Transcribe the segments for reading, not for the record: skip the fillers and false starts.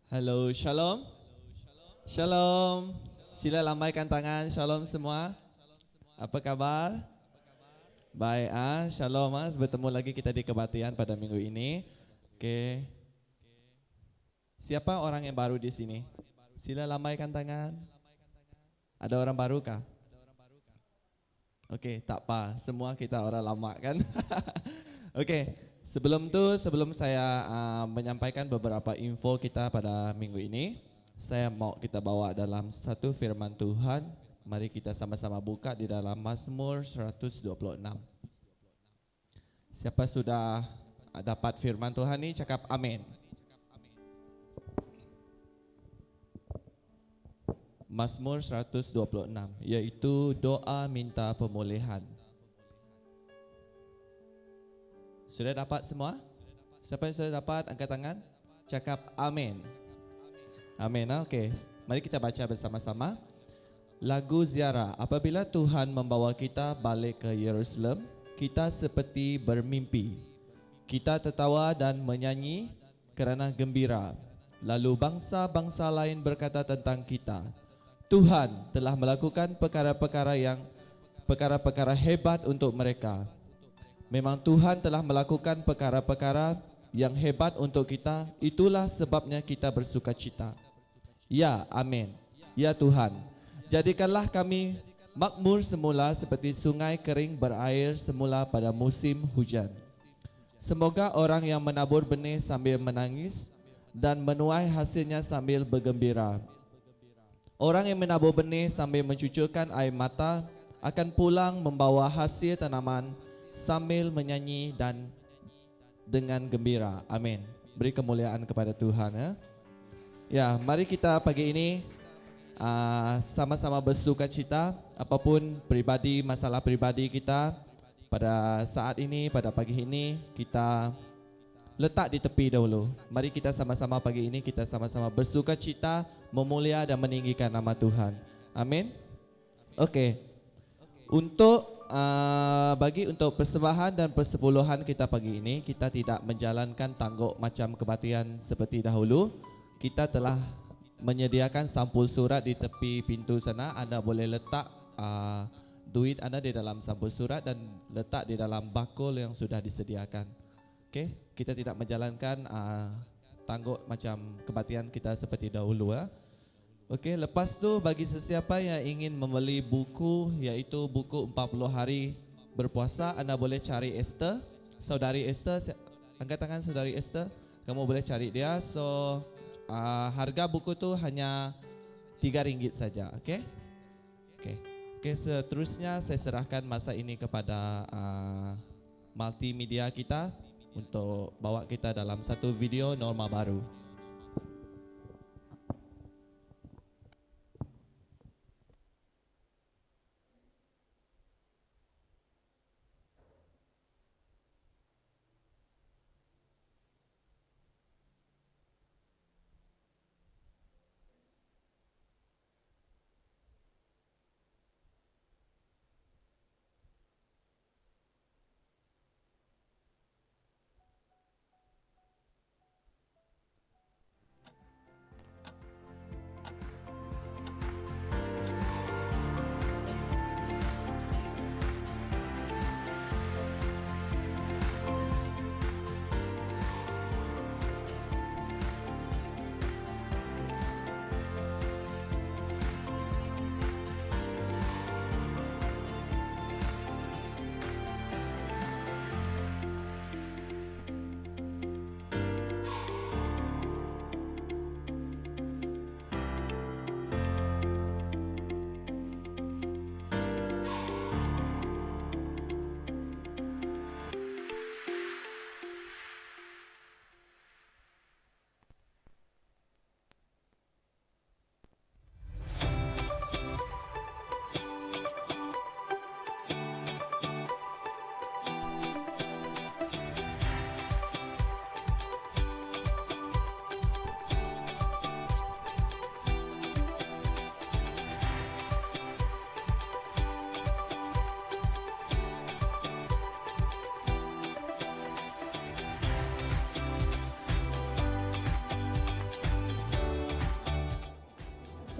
Halo, shalom. Shalom. Sila lambaikan tangan. Shalom semua. Apa kabar? Baik, shalom. Bertemu lagi kita di kebaktian pada minggu ini. Oke. Siapa orang yang baru di sini? Sila lambaikan tangan. Ada orang baru kah? Oke, tak apa. Semua kita orang lama kan? Oke. Sebelum saya menyampaikan beberapa info kita pada minggu ini, saya mau kita bawa dalam satu firman Tuhan. Mari kita sama-sama buka di dalam Mazmur 126. Siapa sudah dapat firman Tuhan ini cakap amin. Mazmur 126 yaitu doa minta pemulihan. Sudah dapat semua? Siapa yang sudah dapat angkat tangan? Cakap amin. Amin. Okey. Mari kita baca bersama-sama. Lagu ziarah. Apabila Tuhan membawa kita balik ke Yerusalem, kita seperti bermimpi. Kita tertawa dan menyanyi kerana gembira. Lalu bangsa-bangsa lain berkata tentang kita, Tuhan telah melakukan perkara-perkara hebat untuk mereka. Memang Tuhan telah melakukan perkara-perkara yang hebat untuk kita, itulah sebabnya kita bersukacita. Ya, amin. Ya Tuhan, jadikanlah kami makmur semula seperti sungai kering berair semula pada musim hujan. Semoga orang yang menabur benih sambil menangis dan menuai hasilnya sambil bergembira. Orang yang menabur benih sambil mencucurkan air mata akan pulang membawa hasil tanaman sambil menyanyi dan dengan gembira. Amin. Beri kemuliaan kepada Tuhan ya. Ya, mari kita pagi ini sama-sama bersukacita apapun masalah pribadi kita pada saat ini, pada pagi ini kita letak di tepi dahulu. Mari kita sama-sama pagi ini kita sama-sama bersukacita, memulia dan meninggikan nama Tuhan. Amin. Okey. Untuk persembahan dan persepuluhan kita pagi ini, kita tidak menjalankan tangguk macam kebaktian seperti dahulu. Kita telah menyediakan sampul surat di tepi pintu sana. Anda boleh letak duit anda di dalam sampul surat dan letak di dalam bakul yang sudah disediakan. Okey, kita tidak menjalankan tangguk macam kebaktian kita seperti dahulu ya. Okey, lepas tu bagi sesiapa yang ingin membeli buku iaitu buku 40 hari berpuasa, anda boleh cari Esther, saudari Esther, angkat tangan saudari Esther, kamu boleh cari dia. So harga buku tu hanya RM3 saja, okey? Okey, seterusnya saya serahkan masa ini kepada multimedia kita untuk bawa kita dalam satu video norma baru.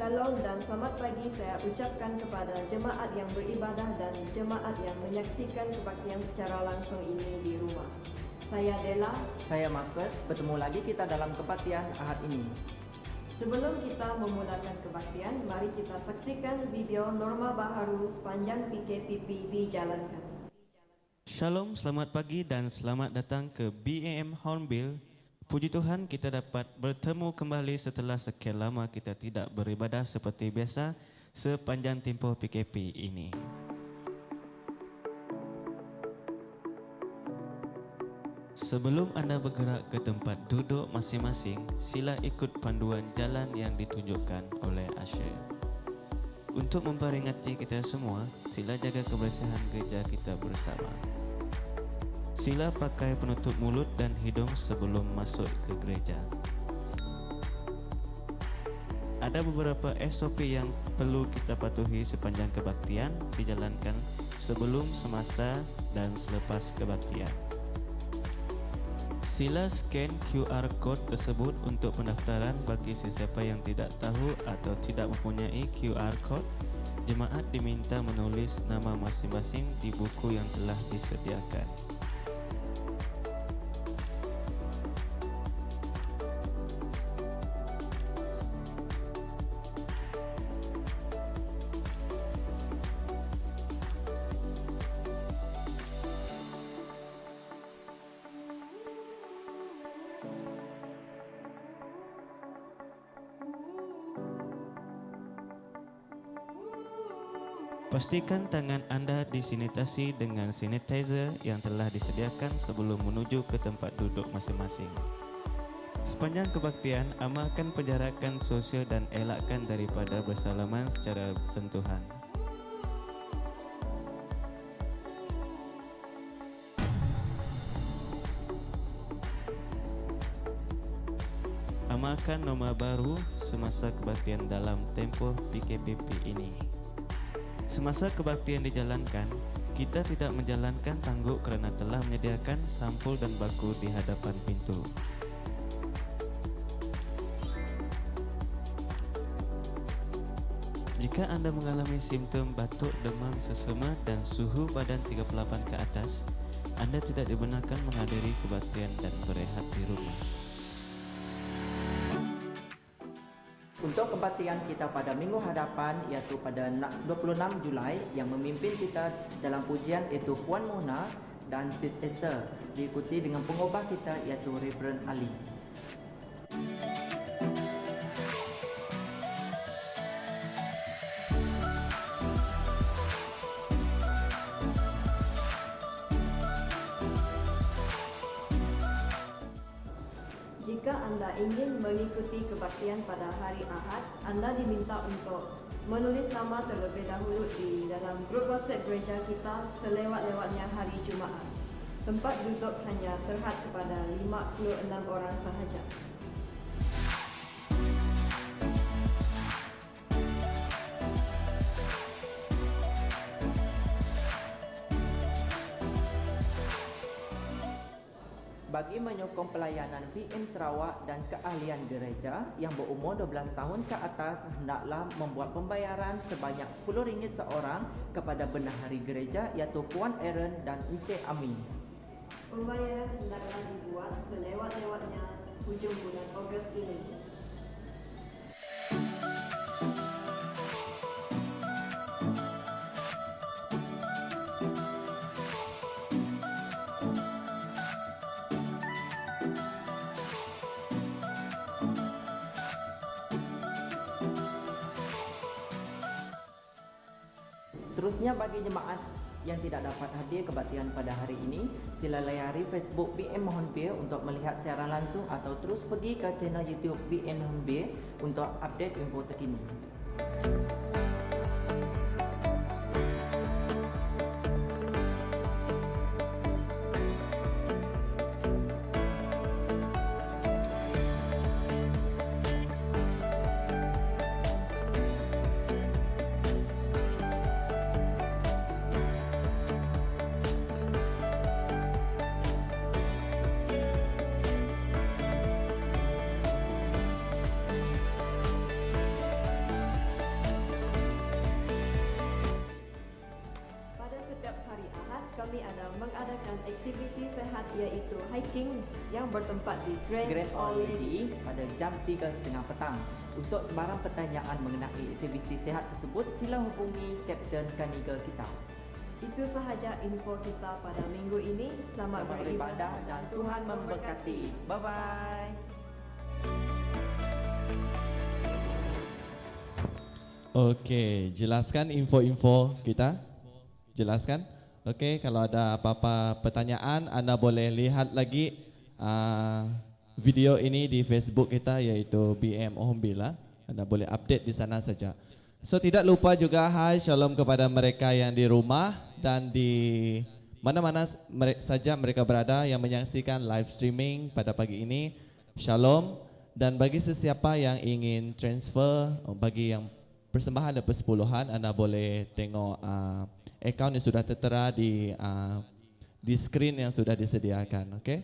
Shalom dan selamat pagi saya ucapkan kepada jemaat yang beribadah dan jemaat yang menyaksikan kebaktian secara langsung ini di rumah. Saya Della. Saya Marcus. Bertemu lagi kita dalam kebaktian Ahad ini. Sebelum kita memulakan kebaktian, mari kita saksikan video Norma Baharu sepanjang PKPP dijalankan. Shalom, selamat pagi dan selamat datang ke BAM Hornbill. Puji Tuhan kita dapat bertemu kembali setelah sekian lama kita tidak beribadah seperti biasa sepanjang tempoh PKP ini. Sebelum anda bergerak ke tempat duduk masing-masing, sila ikut panduan jalan yang ditunjukkan oleh Asher. Untuk memperingati kita semua, sila jaga kebersihan gereja kita bersama. Sila pakai penutup mulut dan hidung sebelum masuk ke gereja. Ada beberapa SOP yang perlu kita patuhi sepanjang kebaktian dijalankan sebelum, semasa dan selepas kebaktian. Sila scan QR code tersebut untuk pendaftaran bagi sesiapa yang tidak tahu atau tidak mempunyai QR code. Jemaat diminta menulis nama masing-masing di buku yang telah disediakan. Pastikan tangan anda disanitasi dengan sanitizer yang telah disediakan sebelum menuju ke tempat duduk masing-masing. Sepanjang kebaktian, amalkan penjarakan sosial dan elakkan daripada bersalaman secara sentuhan. Amalkan norma baru semasa kebaktian dalam tempoh PKPP ini. Semasa kebaktian dijalankan, kita tidak menjalankan tangguk kerana telah menyediakan sampul dan baku di hadapan pintu. Jika anda mengalami simptom batuk, demam, sesama dan suhu badan 38 ke atas, anda tidak dibenarkan menghadiri kebaktian dan berehat di rumah. Untuk kebaktian kita pada minggu hadapan iaitu pada 26 Julai yang memimpin kita dalam pujian iaitu Puan Mona dan Sis Esther, diikuti dengan pengubah kita iaitu Reverend Ali. Jika anda ingin mengikuti kebaktian pada hari Ahad, anda diminta untuk menulis nama terlebih dahulu di dalam grup WhatsApp gereja kita selewat-lewatnya hari Jumaat. Tempat duduk hanya terhad kepada 56 orang sahaja. Bagi menyokong pelayanan PM Sarawak dan keahlian gereja yang berumur 12 tahun ke atas, hendaklah membuat pembayaran sebanyak RM10 seorang kepada bendahari gereja iaitu Puan Aaron dan Encik Ami. Pembayaran hendaklah dibuat selewat-lewatnya hujung bulan Ogos ini. Seterusnya, bagi jemaat yang tidak dapat hadir kebaktian pada hari ini, sila layari Facebook BM Hornbill untuk melihat siaran langsung atau terus pergi ke channel YouTube BM Hornbill untuk update info terkini. iaitu hiking yang bertempat di Grand Grand Ole Ole Lady pada jam 3.30 petang. Untuk sebarang pertanyaan mengenai aktiviti sihat tersebut, sila hubungi Kapten Kaniga kita. Itu sahaja info kita pada minggu ini. Selamat Beribadah dan Tuhan memberkati. Bye-bye. Okey, jelaskan info-info kita. Jelaskan. Okey, kalau ada apa-apa pertanyaan, anda boleh lihat lagi video ini di Facebook kita, iaitu BM Ohumbila. Anda boleh update di sana saja. So tidak lupa juga hai shalom kepada mereka yang di rumah dan di mana-mana saja mereka berada yang menyaksikan live streaming pada pagi ini. Shalom. Dan bagi sesiapa yang ingin transfer, bagi yang persembahan dan persepuluhan, anda boleh tengok akaun yang sudah tertera di screen yang sudah disediakan. Okey,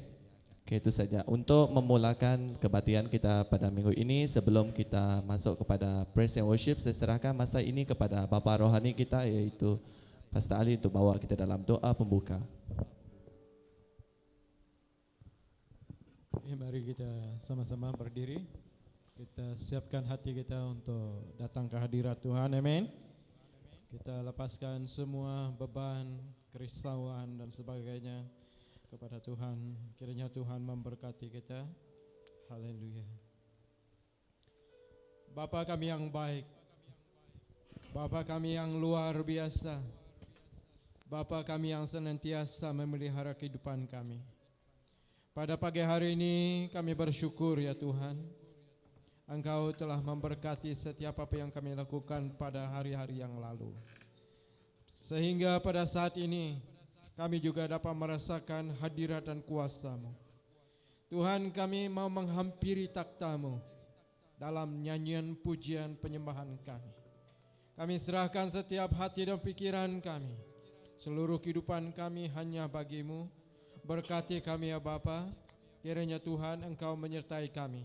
itu saja untuk memulakan kebaktian kita pada minggu ini. Sebelum kita masuk kepada praise and worship, saya serahkan masa ini kepada bapa rohani kita, iaitu Pastor Ali, untuk bawa kita dalam doa pembuka. Mari kita sama-sama berdiri. Kita siapkan hati kita untuk datang ke hadirat Tuhan. Amin. Kita lepaskan semua beban, kerisauan dan sebagainya kepada Tuhan. Kiranya Tuhan memberkati kita. Haleluya. Bapa kami yang baik, Bapa kami yang luar biasa, Bapa kami yang senantiasa memelihara kehidupan kami. Pada pagi hari ini kami bersyukur ya Tuhan, Engkau telah memberkati setiap apa yang kami lakukan pada hari-hari yang lalu. Sehingga pada saat ini kami juga dapat merasakan hadirat dan kuasa-Mu. Tuhan, kami mau menghampiri takhta-Mu dalam nyanyian pujian penyembahan kami. Kami serahkan setiap hati dan pikiran kami. Seluruh kehidupan kami hanya bagi-Mu. Berkati kami ya Bapa. Kiranya Tuhan Engkau menyertai kami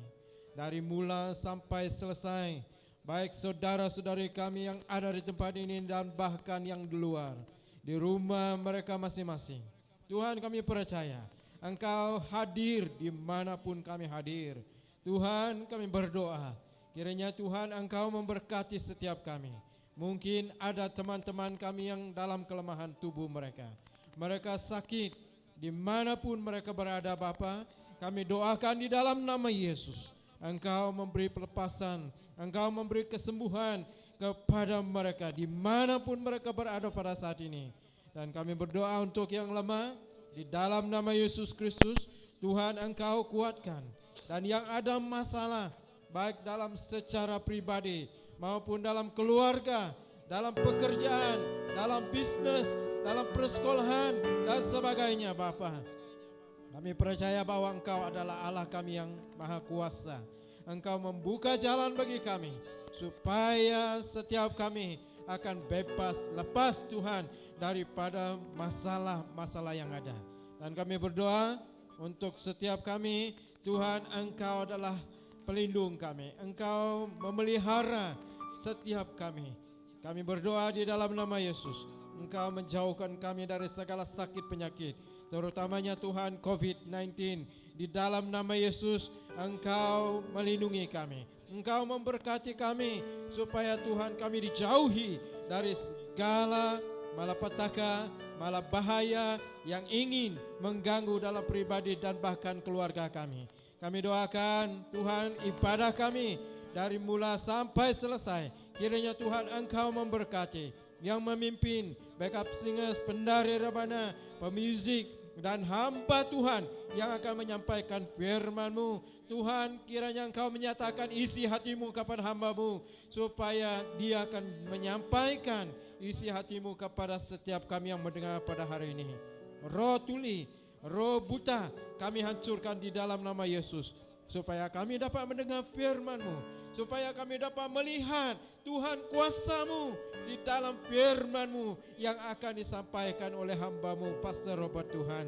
dari mula sampai selesai, baik saudara-saudari kami yang ada di tempat ini dan bahkan yang di luar, di rumah mereka masing-masing. Tuhan, kami percaya Engkau hadir dimanapun kami hadir. Tuhan, kami berdoa kiranya Tuhan Engkau memberkati setiap kami. Mungkin ada teman-teman kami yang dalam kelemahan tubuh mereka, mereka sakit, dimanapun mereka berada Bapa, kami doakan di dalam nama Yesus, Engkau memberi pelepasan, Engkau memberi kesembuhan kepada mereka dimanapun mereka berada pada saat ini. Dan kami berdoa untuk yang lemah, di dalam nama Yesus Kristus, Tuhan Engkau kuatkan. Dan yang ada masalah, baik dalam secara pribadi maupun dalam keluarga, dalam pekerjaan, dalam bisnis, dalam persekolahan dan sebagainya Bapa, kami percaya bahwa Engkau adalah Allah kami yang maha kuasa. Engkau membuka jalan bagi kami supaya setiap kami akan bebas, lepas Tuhan daripada masalah-masalah yang ada. Dan kami berdoa untuk setiap kami, Tuhan Engkau adalah pelindung kami, Engkau memelihara setiap kami. Kami berdoa di dalam nama Yesus, Engkau menjauhkan kami dari segala sakit penyakit, terutamanya Tuhan COVID-19. Di dalam nama Yesus, Engkau melindungi kami, Engkau memberkati kami, supaya Tuhan kami dijauhi dari segala malapetaka, malabahaya yang ingin mengganggu dalam pribadi dan bahkan keluarga kami. Kami doakan Tuhan ibadah kami dari mula sampai selesai, kiranya Tuhan Engkau memberkati yang memimpin, backup singers, pendari rebana, pemuzik, dan hamba Tuhan yang akan menyampaikan firman-Mu. Tuhan, kiranya Engkau menyatakan isi hati-Mu kepada hamba-Mu, supaya dia akan menyampaikan isi hati-Mu kepada setiap kami yang mendengar pada hari ini. Roh tuli, roh buta, kami hancurkan di dalam nama Yesus, supaya kami dapat mendengar firman-Mu, supaya kami dapat melihat Tuhan kuasa-Mu di dalam firman-Mu yang akan disampaikan oleh hamba-Mu Pastor Robert Tuhan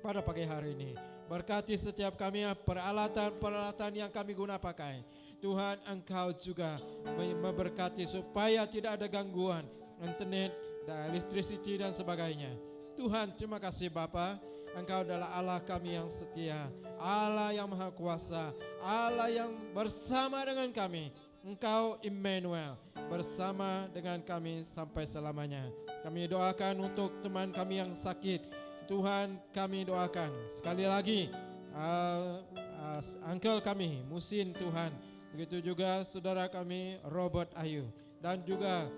pada pagi hari ini. Berkati setiap kami peralatan-peralatan yang kami guna pakai. Tuhan, Engkau juga memberkati supaya tidak ada gangguan internet dan electricity dan sebagainya. Tuhan, terima kasih Bapa. Engkau adalah Allah kami yang setia, Allah yang maha kuasa, Allah yang bersama dengan kami. Engkau Immanuel, bersama dengan kami sampai selamanya. Kami doakan untuk teman kami yang sakit. Tuhan, kami doakan sekali lagi uncle kami Musin, Tuhan. Begitu juga saudara kami Robert Ayu, dan juga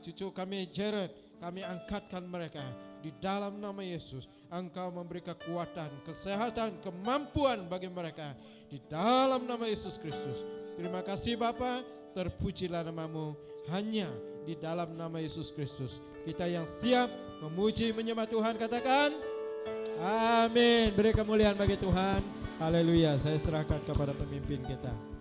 cucu kami Jared. Kami angkatkan mereka di dalam nama Yesus. Engkau memberi kekuatan, kesehatan, kemampuan bagi mereka di dalam nama Yesus Kristus. Terima kasih Bapa, terpujilah namamu hanya di dalam nama Yesus Kristus. Kita yang siap memuji menyembah Tuhan katakan amin. Beri kemuliaan bagi Tuhan. Haleluya. Saya serahkan kepada pemimpin kita.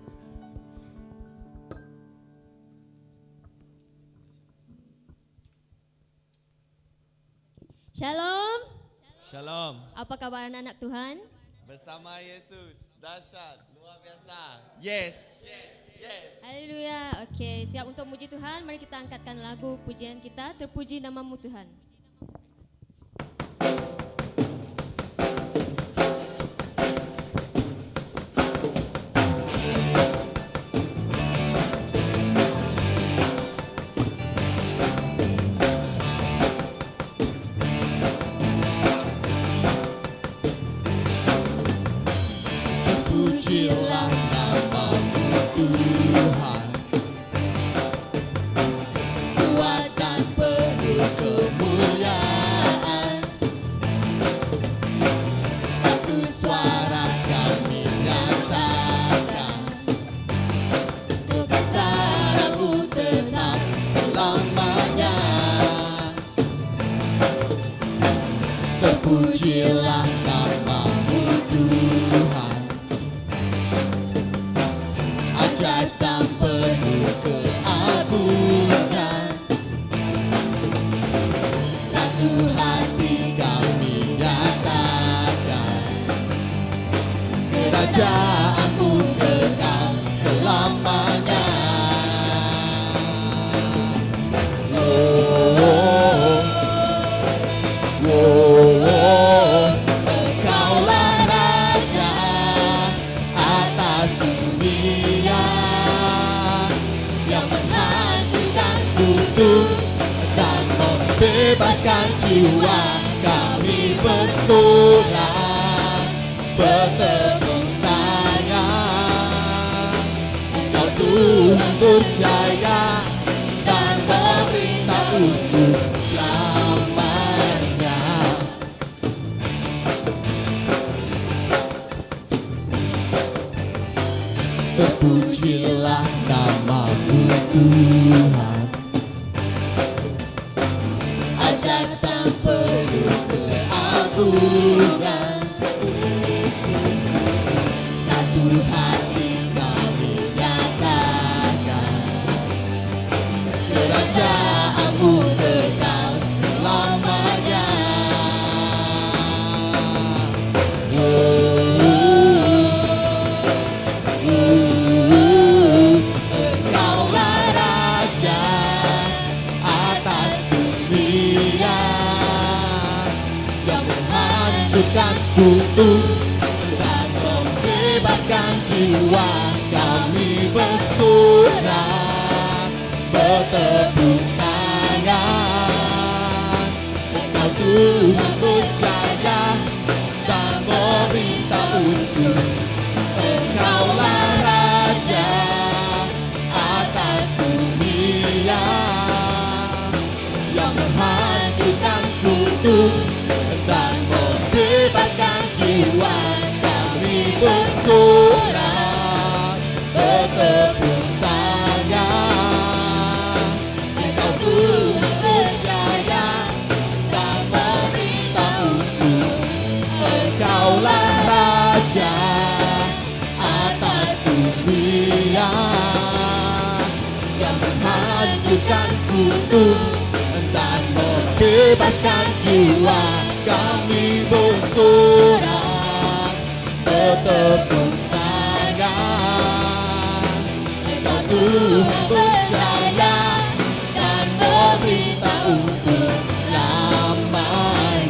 Shalom. Shalom. Apa kabar anak-anak Tuhan? Bersama Yesus. Dahsyat, luar biasa. Yes. Haleluya. Okey, siap untuk muji Tuhan. Mari kita angkatkan lagu pujian kita, terpuji namamu Tuhan. Pujilah namamu Tuhan, kuat dan penuh kemuliaan. Satu suara kami nyatakan, kebesaran-Mu tetap selamanya. Terpujilah namamu Tuhan, ajaib dan penuh keagungan. Satu hati kami nyatakan, kerajaan-Mu kekal selamanya. Engkaulah Raja atas dunia, yang menghancurkan kutuk dan membebaskan jiwa. Kami bersorak, bertepuk tangan. Engkau Tuhan berjaya dan memerintah untuk selamanya. Terpujilah namamu Tuhan, ajaib dan penuh keagungan. Satu hati kami nyatakan, kerajaan-Mu kekal selamanya. Engkaulah Raja atas dunia, yang menghancurkan kutuk dan membebaskan jiwa. Kami bersorak, bertepuk tangan. Engkau Tuhan berjaya dan memerintah untuk. Engkaulah Raja atas dunia, yang menghancurkan kutuk dan membebaskan jiwa. Kami bersorak, bertepuk tangan. Engkau Tuhan berjaya dan memerintah untuk. Engkaulah Raja atas dunia, yang menghancurkan kutuk dan membebaskan jiwa. Kami bersorak, bertepuk tangan. Engkau Tuhan berjaya dan memerintah untuk selamanya.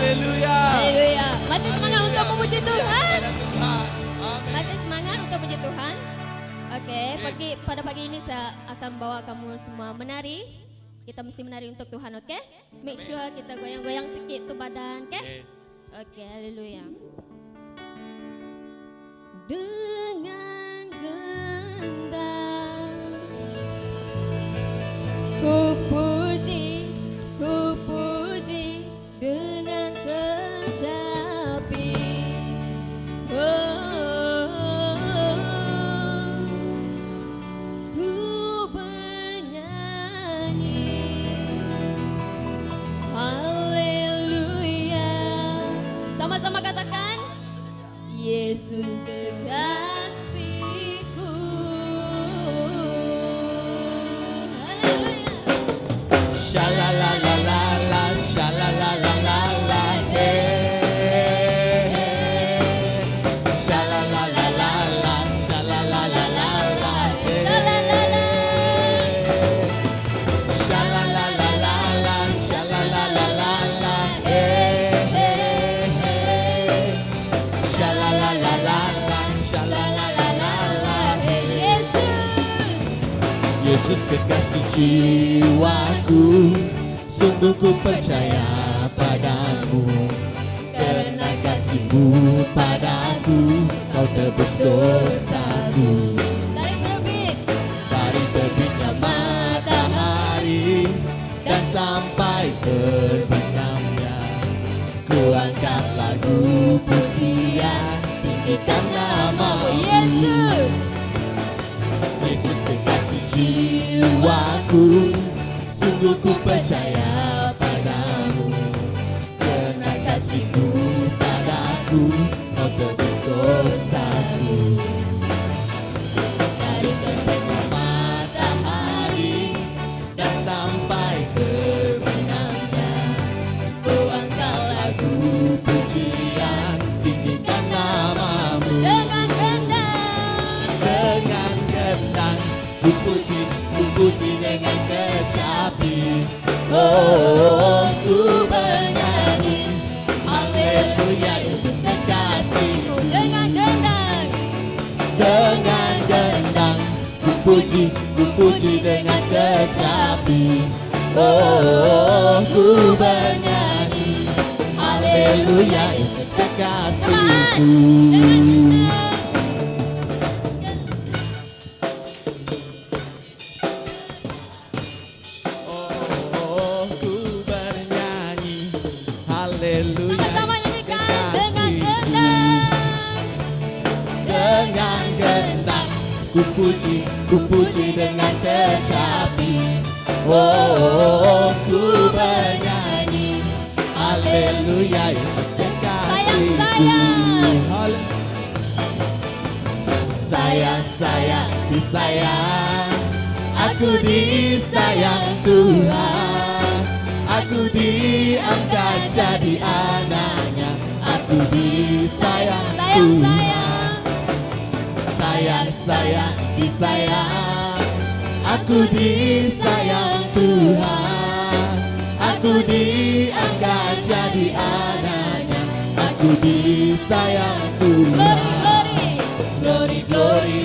Haleluya. Haleluya. Masih semangat untuk memuji Tuhan? Tuhan. Amin. Masih semangat untuk puji Tuhan? Oke, pada pagi ini saya akan bawa kamu semua menari. Kita mesti menari untuk Tuhan, oke? Make sure kita goyang-goyang sedikit tuh badan, oke? Yes. Oke, haleluya. Dengan gendang ku puji dengan kecapi. Ku bernyanyi haleluya. Sama-sama katakan, Yesus kekasihku. Haleluya. Shalalalalala, shalalalalala, hey. Shalalalalala, shalalalalala, hey. Shalalalalala, shalalalalala, hey. Shalalalalala, shalalalalala, hey. Yesus kekasih jiwaku, sungguh ku percaya padamu. Karena kasih-Mu padaku, Kau tebus dosaku. Dari terbitnya matahari dan sampai terbenamnya, ku angkat lagu pujian, tinggikan nama-Mu. Yesus, Yesus kekasih jiwaku, sungguh ku percaya padamu. Karena kasih-Mu padaku, Kau tebus dosaku. Dari terbitnya matahari dan sampai terbenamnya, ku angkat lagu pujian, tinggikan nama-Mu. Dengan gendang, ku puji dengan kecapi. Oh, ku bernyanyi haleluya, Yesus kekasihku. Dengan gendang, ku puji dengan kecapi. Oh, ku bernyanyi haleluya, Yesus kekasihku. Oh, ku bernyanyi haleluya, Sama-sama nyanyikan dengan kekasihku. Dengan gendang, ku puji dengan kecapi. Oh, ku bernyanyi haleluya, Yesus kekasihku. Sayang, disayang, aku disayang Tuhan. Aku diangkat jadi anaknya, aku disayang Tuhan. Sayang, disayang, aku disayang Tuhan. Aku diangkat jadi anaknya, aku disayang Tuhan. Glory, glory,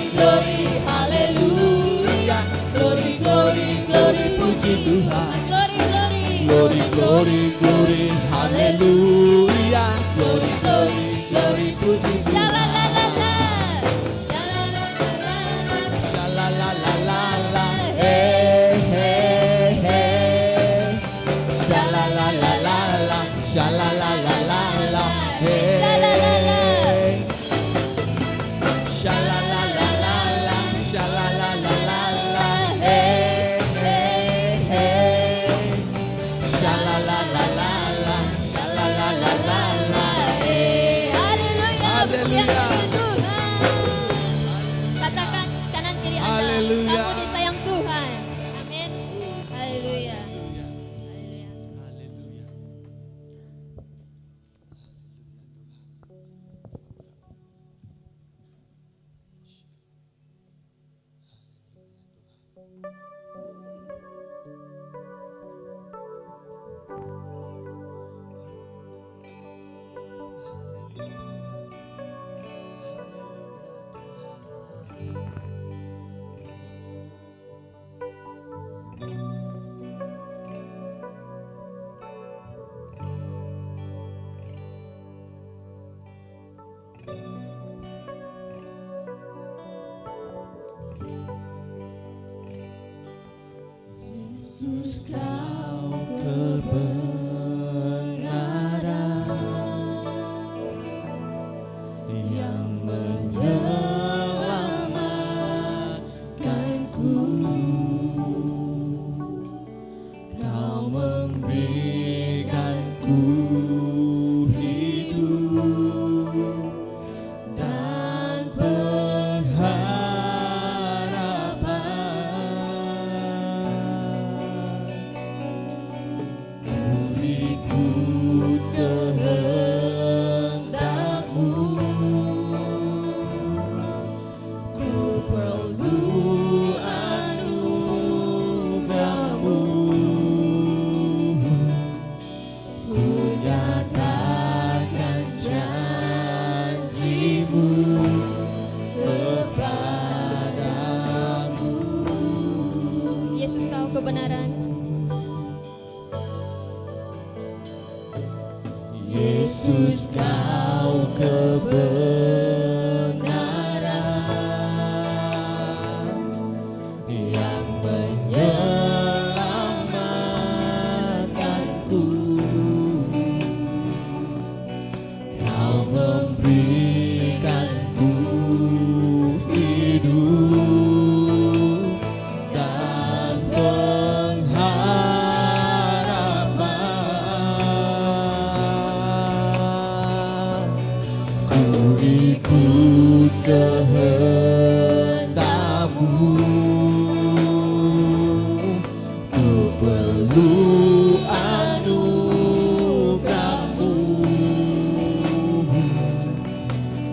haleluya. Glory, puji Tuhan. Glory, haleluya. Glory, puji Tuhan. Shalalalala, hey, hey, hey. Shalalalala, shalalalala, hey. Shalalalala, shalalalala, hey, hey, hey. Shalalalala, shalalalala, hey. Haleluya. Katakan kanan kiri Anda, Haleluya. kamu disayang Tuhan. Amin. Haleluya. Yesus kau kebenaran yang menyelamatkanku. Kau memberikanku hidup dan pengharapan. Ku ikut kehendak-Mu, ku perlu anugerah-Mu, ku nyatakan janji-Mu kepadamu. Yesus kau kebenaran. Yesus kau kebenaran yang menyelamatkanku. Kau memberikanku hidup dan pengharapan. Ku ikut kehendak-Mu, ku perlu anugerah-Mu,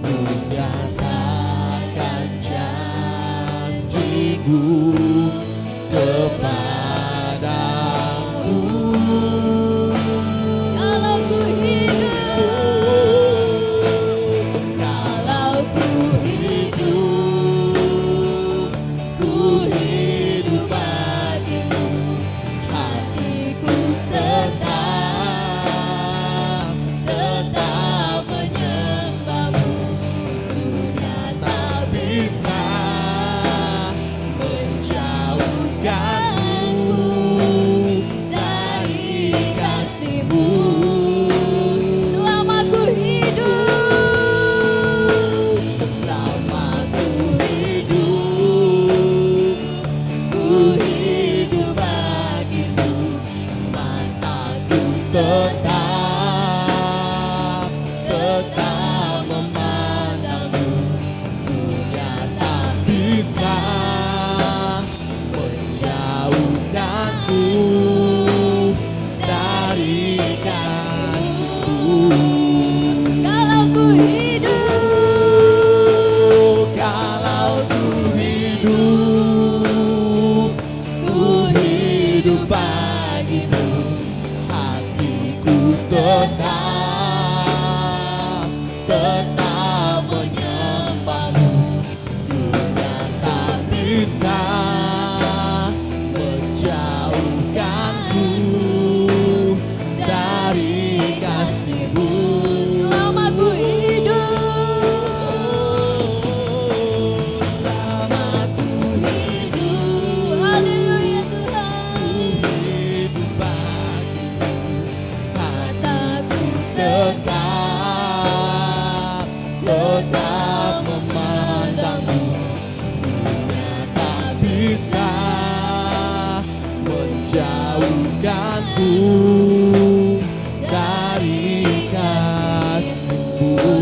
ku nyatakan janji-Mu kepadamu. Kalau ku hidup, Kalau ku hidup, ku hidup bagi-Mu. Hatiku tetap menyembah-Mu. Dunia tak bisa menjauhkanku dari kasih-Mu. selama ku hidup, Selama ku hidup bagi-Mu. Mataku tetap memandang-Mu. Dunia tak bisa menjauhkanku dari kasih-Mu. kalau ku hidup, Kalau ku hidup bagi-Mu. Hatiku tetap menyembah-Mu. Dunia tak bisa menjauhkanku dari kasih-Mu. selama ku hidup, Selama ku hidup, haleluya Tuhan. hidup bagi-Mu. Mataku tetap memandang-Mu. Dunia tak bisa menjauhkanku dari kasih-Mu.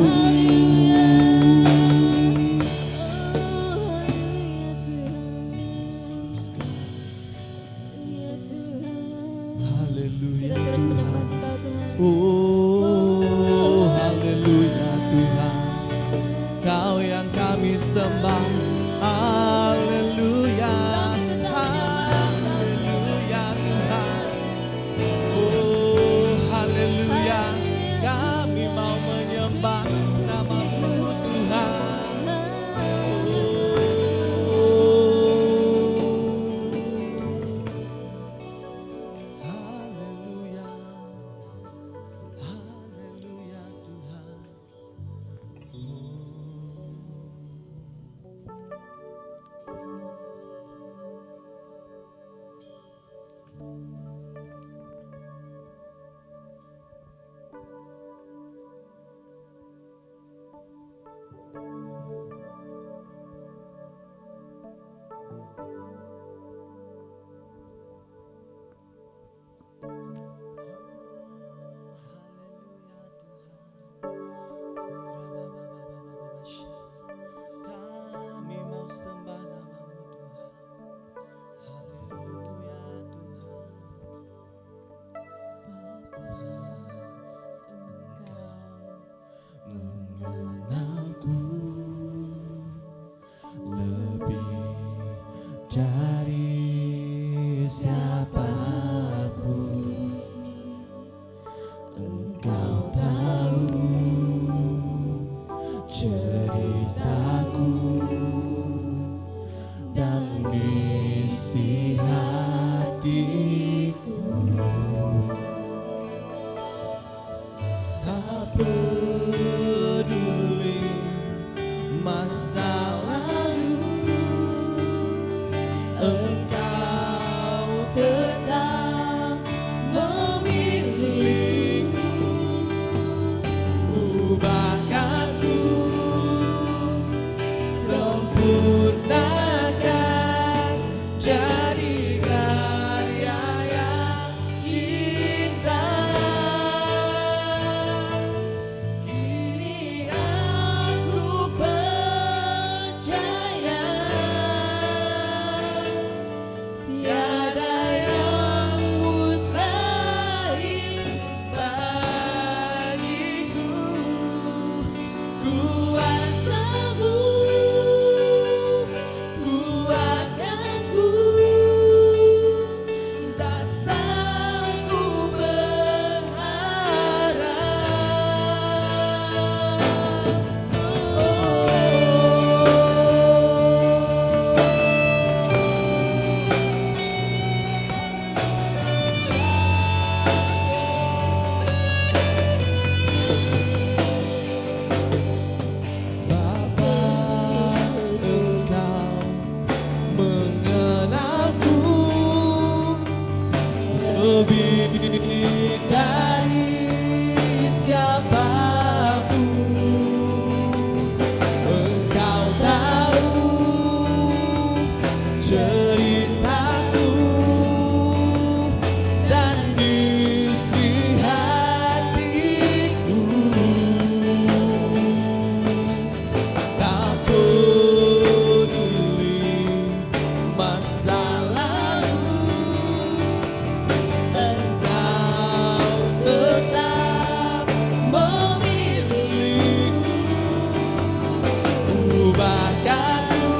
Haleluya. Kita terus menyembah Engkau Tuhan. Oh, haleluya Tuhan, Kau yang kami sembah. Haleluya, haleluya Tuhan. Oh, haleluya, kami mau menyembah nama-Mu Tuhan. Oh, haleluya, peduli masa lalu, Engkau tetap memilihku. Ubahkanku, sempurnakan jadi karya yang indah. Kini aku percaya tiada yang mustahil bagiku. Kuasamu kuatkanku, dasarku Bapa, Engkau mengenalku lebih dari siapapun. Engkau tahu ceritaku dan isi hatiku. Tak peduli masa lalu, Engkau tetap memilihku. Ubahkanku,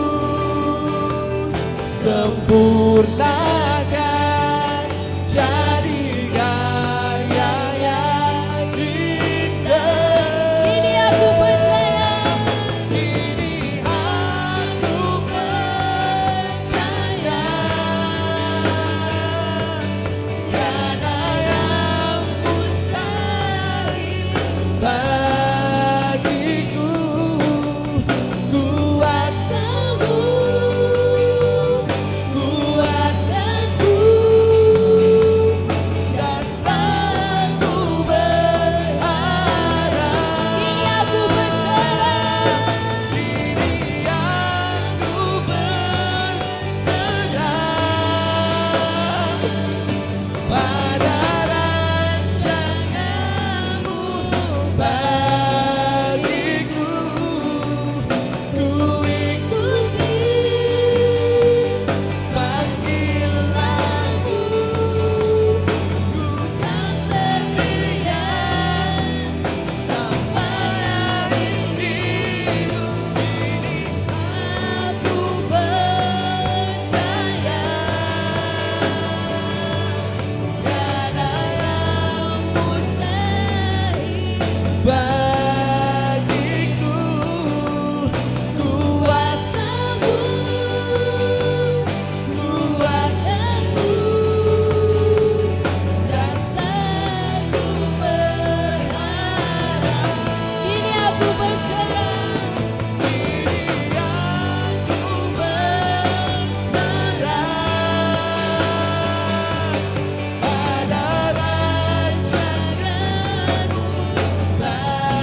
sempurnakan jadi karya yang indah. Ini aku percaya. Kini aku percaya tiada yang mustahil bagiku. Kuasamu kuatkanku, dasarku berharap. Kini aku berserah. Kini aku berserah pada rancanganmu bagiku. Ku ikuti panggilanmu, ku kan setia sampai akhir hidup. Aku percaya tiada yang mustahil bagiku. Kuasamu kuatkanku, dasarku berharap. Kini aku berserah. Kini aku berserah pada rancanganmu bagiku.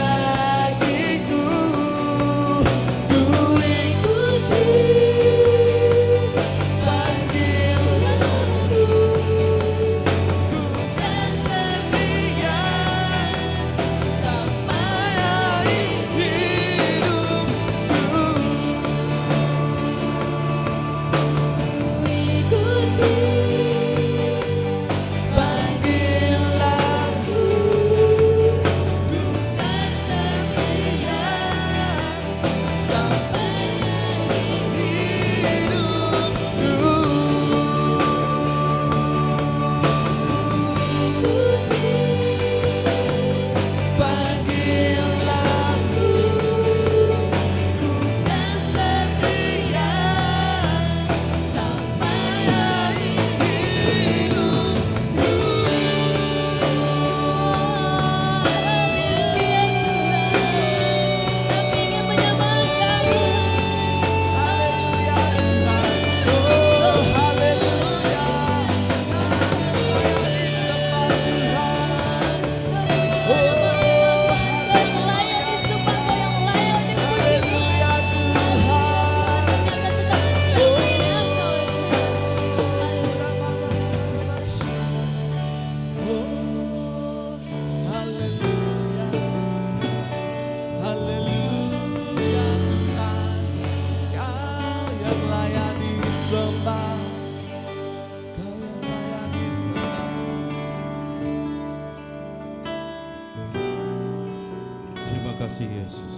Terima kasih Yesus.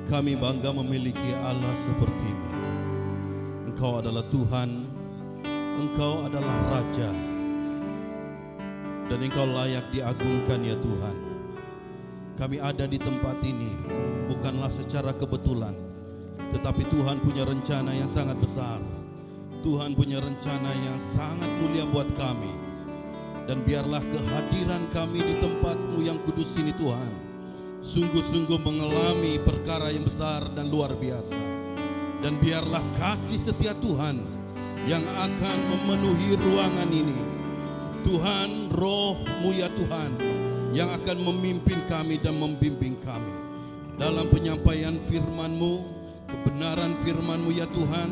Kami bangga memiliki Allah seperti-Mu. Engkau adalah Tuhan, Engkau adalah Raja, dan Engkau layak diagungkan ya Tuhan. Kami ada di tempat ini bukanlah secara kebetulan, tetapi Tuhan punya rencana yang sangat besar. Tuhan punya rencana yang sangat mulia buat kami. Dan biarlah kehadiran kami di tempat-Mu yang kudus ini Tuhan sungguh-sungguh mengalami perkara yang besar dan luar biasa. Dan biarlah kasih setia Tuhan yang akan memenuhi ruangan ini. Tuhan, Roh-Mu ya Tuhan, yang akan memimpin kami dan membimbing kami dalam penyampaian firman-Mu, kebenaran firman-Mu ya Tuhan.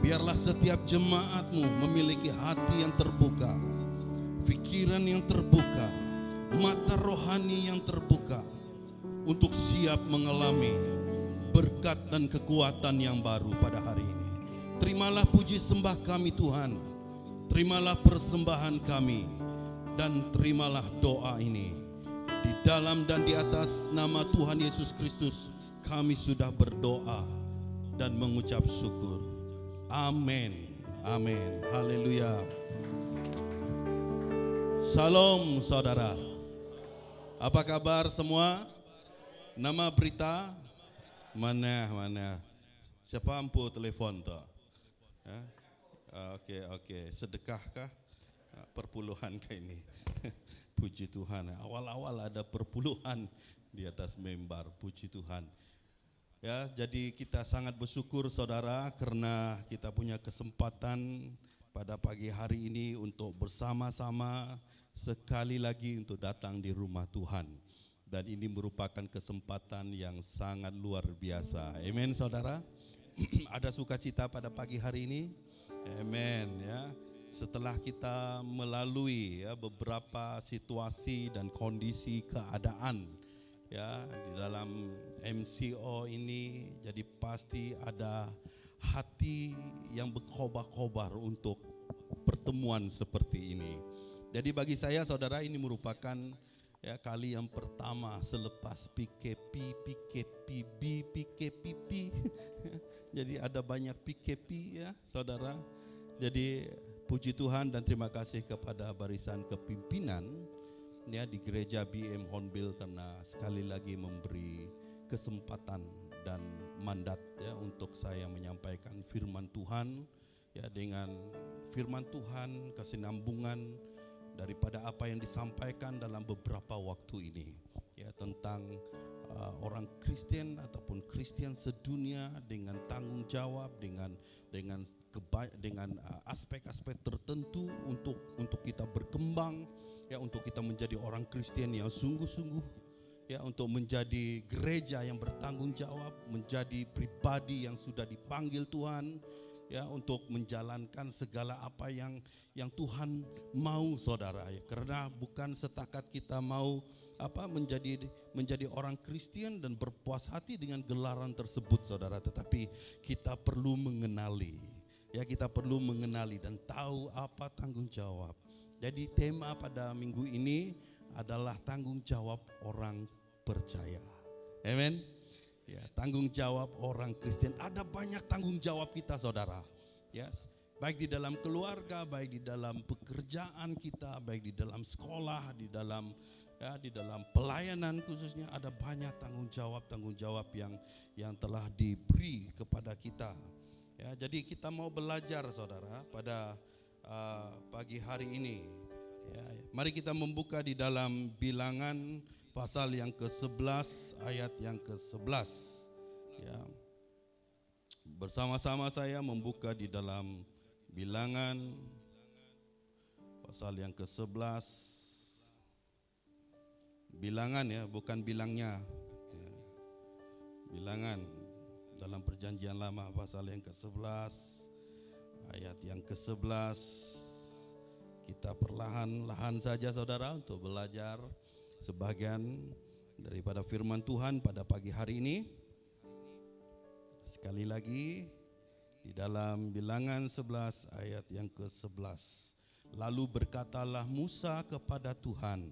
Biarlah setiap jemaat-Mu memiliki hati yang terbuka, pikiran yang terbuka, mata rohani yang terbuka untuk siap mengalami berkat dan kekuatan yang baru pada hari ini. Terimalah puji sembah kami Tuhan, terimalah persembahan kami, dan terimalah doa ini. Di dalam dan di atas nama Tuhan Yesus Kristus kami sudah berdoa dan mengucap syukur. Amin. Amin. Haleluya. Shalom saudara. Apa kabar semua? Nama berita mana? Siapa ampu telepon tu? Oke. Sedekahkah? Perpuluhan kah ini? Puji Tuhan. Awal-awal ada perpuluhan di atas mimbar. Puji Tuhan. Ya, jadi kita sangat bersyukur saudara karena kita punya kesempatan pada pagi hari ini untuk bersama-sama sekali lagi untuk datang di rumah Tuhan. Dan ini merupakan kesempatan yang sangat luar biasa. Amen saudara. Ada sukacita pada pagi hari ini. Amen ya. Setelah kita melalui ya beberapa situasi dan kondisi keadaan ya di dalam MCO ini, jadi pasti ada hati yang berkobar-kobar untuk pertemuan seperti ini. Jadi bagi saya saudara, ini merupakan ya kali yang pertama selepas PKP. Jadi ada banyak PKP ya saudara. Jadi puji Tuhan dan terima kasih kepada barisan kepimpinan ya di gereja BM Hornbill karena sekali lagi memberi kesempatan dan mandat ya untuk saya menyampaikan firman Tuhan ya, dengan firman Tuhan kesinambungan daripada apa yang disampaikan dalam beberapa waktu ini ya tentang orang Kristen ataupun Kristen sedunia dengan tanggung jawab dengan aspek-aspek tertentu untuk kita berkembang ya, untuk kita menjadi orang Kristen yang sungguh-sungguh ya, untuk menjadi gereja yang bertanggung jawab, menjadi pribadi yang sudah dipanggil Tuhan ya, untuk menjalankan segala apa yang Tuhan mau saudara ya. Karena bukan setakat kita mau menjadi orang Kristen dan berpuas hati dengan gelaran tersebut saudara, tetapi kita perlu mengenali ya, kita perlu mengenali dan tahu apa tanggung jawab. Jadi tema pada minggu ini adalah tanggung jawab orang percaya. Amen. Ya, tanggung jawab orang Kristen. Ada banyak tanggung jawab kita saudara. Yes. Baik di dalam keluarga, baik di dalam pekerjaan kita, baik di dalam sekolah, di dalam pelayanan khususnya, ada banyak tanggung jawab yang telah diberi kepada kita. Ya, jadi kita mau belajar saudara pada pagi hari ini. Ya, mari kita membuka di dalam Bilangan pasal yang ke-11 ayat yang ke-11. Ya. Bersama-sama saya membuka di dalam Bilangan pasal yang ke-11 Bilangan ya, bukan bilangnya. Ya. Bilangan dalam perjanjian lama pasal yang ke-11 ayat yang ke-11. Kita perlahan-lahan saja saudara untuk belajar sebagian daripada firman Tuhan pada pagi hari ini. Sekali lagi di dalam Bilangan 11 ayat yang ke-11. Lalu berkatalah Musa kepada Tuhan,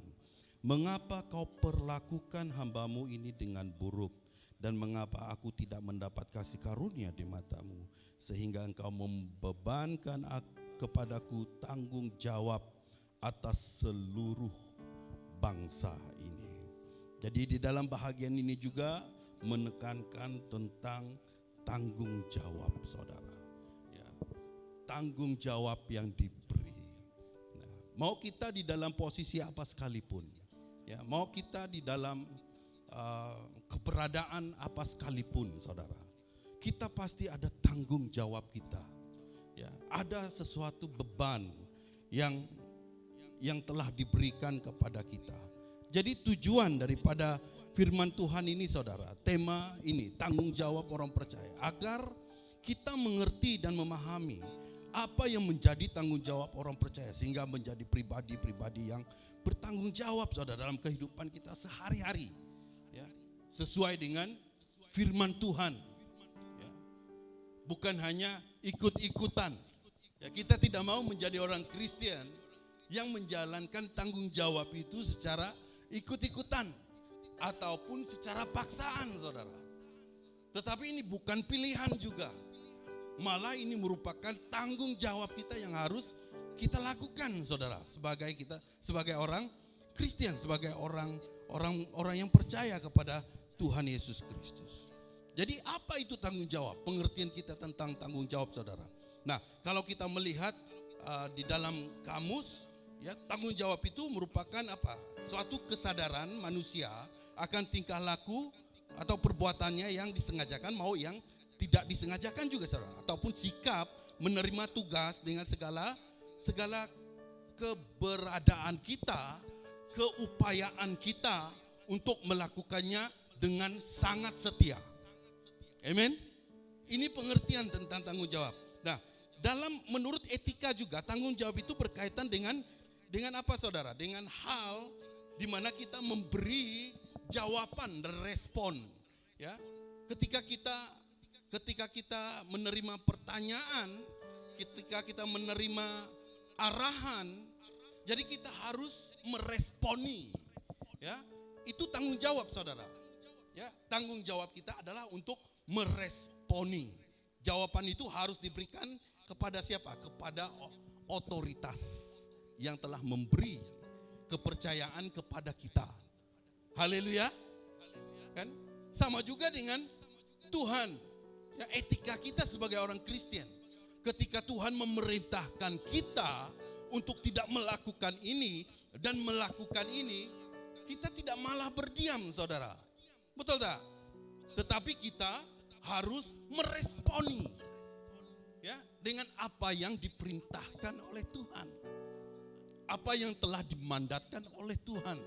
mengapa kau perlakukan hambamu ini dengan buruk, dan mengapa aku tidak mendapat kasih karunia di matamu, sehingga engkau membebankan kepadaku tanggung jawab atas seluruh bangsa ini. Jadi di dalam bahagian ini juga menekankan tentang tanggung jawab saudara. Ya, tanggung jawab yang diberi. Nah, mau kita di dalam posisi apa sekalipun, ya, mau kita di dalam keberadaan apa sekalipun saudara, kita pasti ada tanggung jawab kita. Ya, ada sesuatu beban yang telah diberikan kepada kita. Jadi tujuan daripada firman Tuhan ini saudara, tema ini tanggung jawab orang percaya, agar kita mengerti dan memahami apa yang menjadi tanggung jawab orang percaya, sehingga menjadi pribadi-pribadi yang bertanggung jawab saudara dalam kehidupan kita sehari-hari, ya, sesuai dengan firman Tuhan, ya. Bukan hanya ikut-ikutan, ya, kita tidak mau menjadi orang Kristen yang menjalankan tanggung jawab itu secara ikut-ikutan ataupun secara paksaan saudara. Tetapi ini bukan pilihan juga, malah ini merupakan tanggung jawab kita yang harus kita lakukan saudara, sebagai orang Kristen, sebagai orang yang percaya kepada Tuhan Yesus Kristus. Jadi apa itu tanggung jawab? Pengertian kita tentang tanggung jawab saudara. Nah, kalau kita melihat di dalam kamus, ya, tanggung jawab itu merupakan apa? Suatu kesadaran manusia akan tingkah laku atau perbuatannya yang disengajakan mau yang tidak disengajakan juga saudara, ataupun sikap menerima tugas dengan segala keberadaan kita, keupayaan kita untuk melakukannya dengan sangat setia. Amen. Ini pengertian tentang tanggung jawab. Nah, menurut etika juga tanggung jawab itu berkaitan dengan apa saudara? Dengan hal di mana kita memberi jawaban dan respon, ya. Ketika kita menerima pertanyaan, ketika kita menerima arahan, jadi kita harus meresponi, ya. Itu tanggung jawab saudara. Ya, tanggung jawab kita adalah untuk meresponi. Jawaban itu harus diberikan kepada siapa? Kepada otoritas yang telah memberi kepercayaan kepada kita. Haleluya. Kan? Sama juga dengan Tuhan. Ya, etika kita sebagai orang Kristen. Ketika Tuhan memerintahkan kita untuk tidak melakukan ini dan melakukan ini, kita tidak malah berdiam saudara. Betul tak? Tetapi kita harus meresponi, ya, dengan apa yang diperintahkan oleh Tuhan. Apa yang telah dimandatkan oleh Tuhan.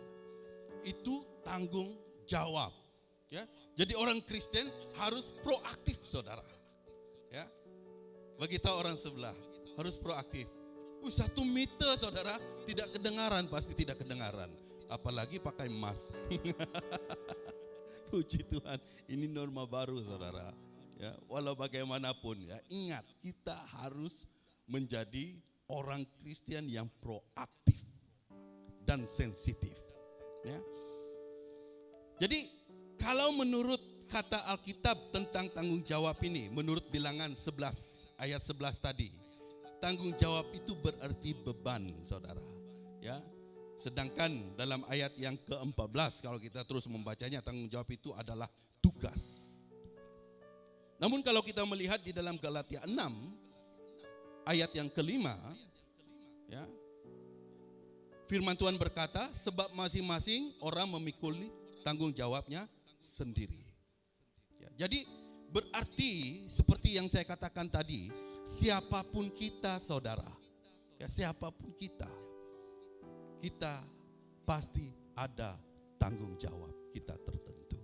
Itu tanggung jawab, ya. Jadi orang Kristen harus proaktif saudara, ya. Bagi kita orang sebelah harus proaktif. 1 meter saudara tidak kedengaran, pasti tidak kedengaran, apalagi pakai mask. Puji Tuhan, ini norma baru saudara, ya. Walau bagaimanapun, ya, ingat kita harus menjadi orang Kristen yang proaktif dan sensitif, ya. Jadi kalau menurut kata Alkitab tentang tanggung jawab ini, menurut Bilangan 11 ayat 11 tadi, tanggung jawab itu berarti beban saudara, ya. Sedangkan dalam ayat yang ke-14 kalau kita terus membacanya, tanggung jawab itu adalah tugas. Namun kalau kita melihat di dalam Galatia 6 ayat yang ke-5, ya, firman Tuhan berkata, sebab masing-masing orang memikul tanggung jawabnya sendiri. Ya, jadi berarti seperti yang saya katakan tadi, siapapun kita saudara, ya, siapapun kita pasti ada tanggung jawab kita tertentu.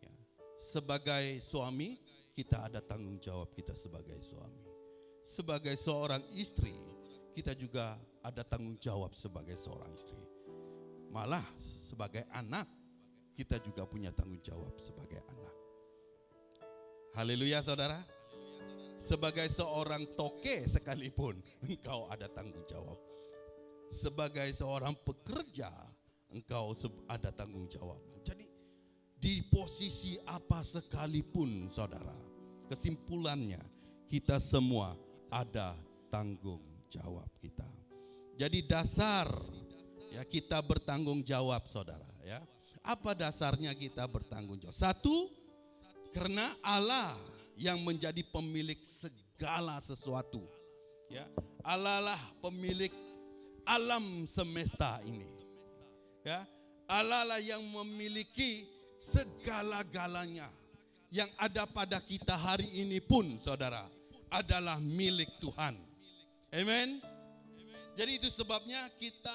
Ya. Sebagai suami, kita ada tanggung jawab kita sebagai suami. Sebagai seorang istri, kita juga ada tanggung jawab sebagai seorang istri. Malah sebagai anak, kita juga punya tanggung jawab sebagai anak. Haleluya saudara. Sebagai seorang toke sekalipun, engkau ada tanggung jawab. Sebagai seorang pekerja, engkau ada tanggung jawab. Jadi di posisi apa sekalipun saudara, kesimpulannya kita semua ada tanggung jawab kita. Jadi dasar ya kita bertanggung jawab saudara ya. Apa dasarnya kita bertanggung jawab? Satu, karena Allah yang menjadi pemilik segala sesuatu. Ya, Allah lah pemilik alam semesta ini. Ya, Allah lah yang memiliki segala-galanya. Yang ada pada kita hari ini pun saudara adalah milik Tuhan. Amen. Jadi itu sebabnya kita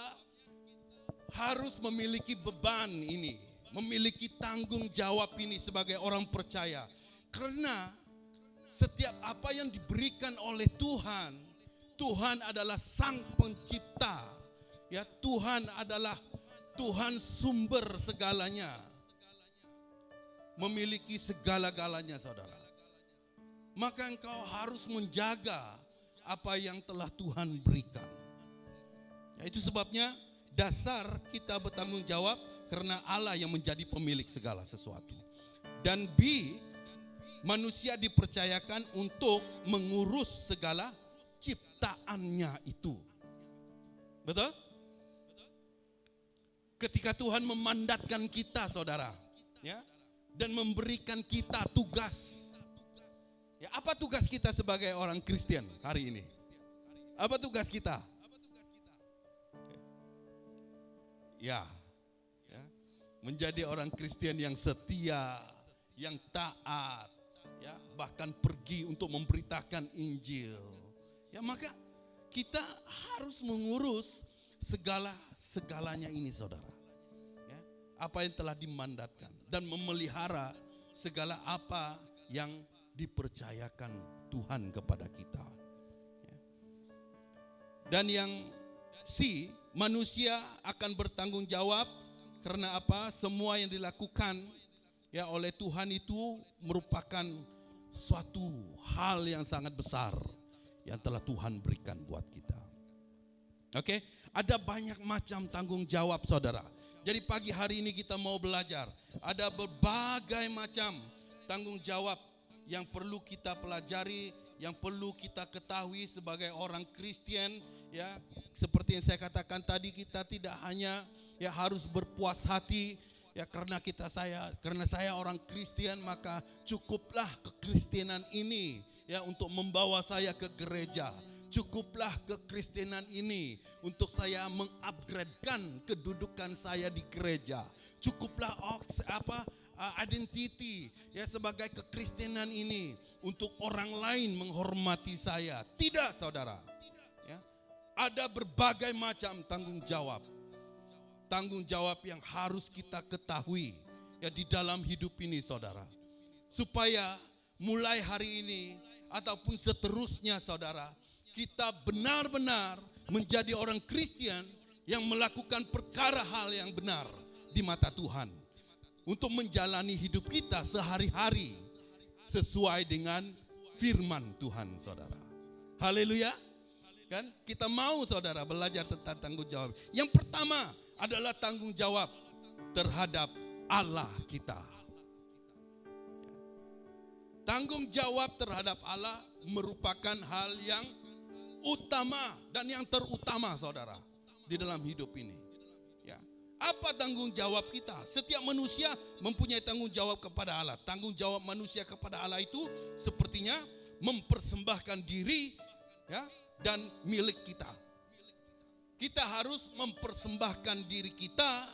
harus memiliki beban ini, memiliki tanggung jawab ini sebagai orang percaya. Karena setiap apa yang diberikan oleh Tuhan, Tuhan adalah sang pencipta. Ya, Tuhan adalah Tuhan sumber segalanya. Memiliki segala-galanya saudara. Maka engkau harus menjaga apa yang telah Tuhan berikan. Ya, itu sebabnya dasar kita bertanggung jawab karena Allah yang menjadi pemilik segala sesuatu. Dan B, manusia dipercayakan untuk mengurus segala ciptaannya itu. Betul? Ketika Tuhan memandatkan kita saudara, ya, dan memberikan kita tugas. Ya, apa tugas kita sebagai orang Kristen hari ini? Apa tugas kita? Ya, menjadi orang Kristen yang setia, yang taat, ya, bahkan pergi untuk memberitakan Injil. Ya, maka kita harus mengurus segalanya ini saudara. Ya, apa yang telah dimandatkan dan memelihara segala apa yang dipercayakan Tuhan kepada kita. Ya. Dan yang C, manusia akan bertanggung jawab karena apa? Semua yang dilakukan ya oleh Tuhan itu merupakan suatu hal yang sangat besar yang telah Tuhan berikan buat kita. Oke, ada banyak macam tanggung jawab saudara. Jadi pagi hari ini kita mau belajar. Ada berbagai macam tanggung jawab yang perlu kita pelajari, yang perlu kita ketahui sebagai orang Kristen. Ya, seperti yang saya katakan tadi, kita tidak hanya ya harus berpuas hati. Ya, karena saya orang Kristen, maka cukuplah kekristenan ini ya untuk membawa saya ke gereja. Cukuplah kekristenan ini untuk saya mengupgradekan kedudukan saya di gereja. Cukuplah identity ya sebagai kekristenan ini untuk orang lain menghormati saya. Tidak, saudara. Ya, ada berbagai macam tanggung jawab. Tanggung jawab yang harus kita ketahui ya di dalam hidup ini saudara. Supaya mulai hari ini ataupun seterusnya saudara, kita benar-benar menjadi orang Kristen yang melakukan perkara hal yang benar di mata Tuhan. Untuk menjalani hidup kita sehari-hari sesuai dengan firman Tuhan saudara. Haleluya. Kan kita mau saudara belajar tentang tanggung jawab. Yang pertama adalah tanggung jawab terhadap Allah kita. Tanggung jawab terhadap Allah merupakan hal yang utama dan yang terutama saudara di dalam hidup ini. Ya. Apa tanggung jawab kita? Setiap manusia mempunyai tanggung jawab kepada Allah. Tanggung jawab manusia kepada Allah itu sepertinya mempersembahkan diri ya, dan milik kita. Kita harus mempersembahkan diri kita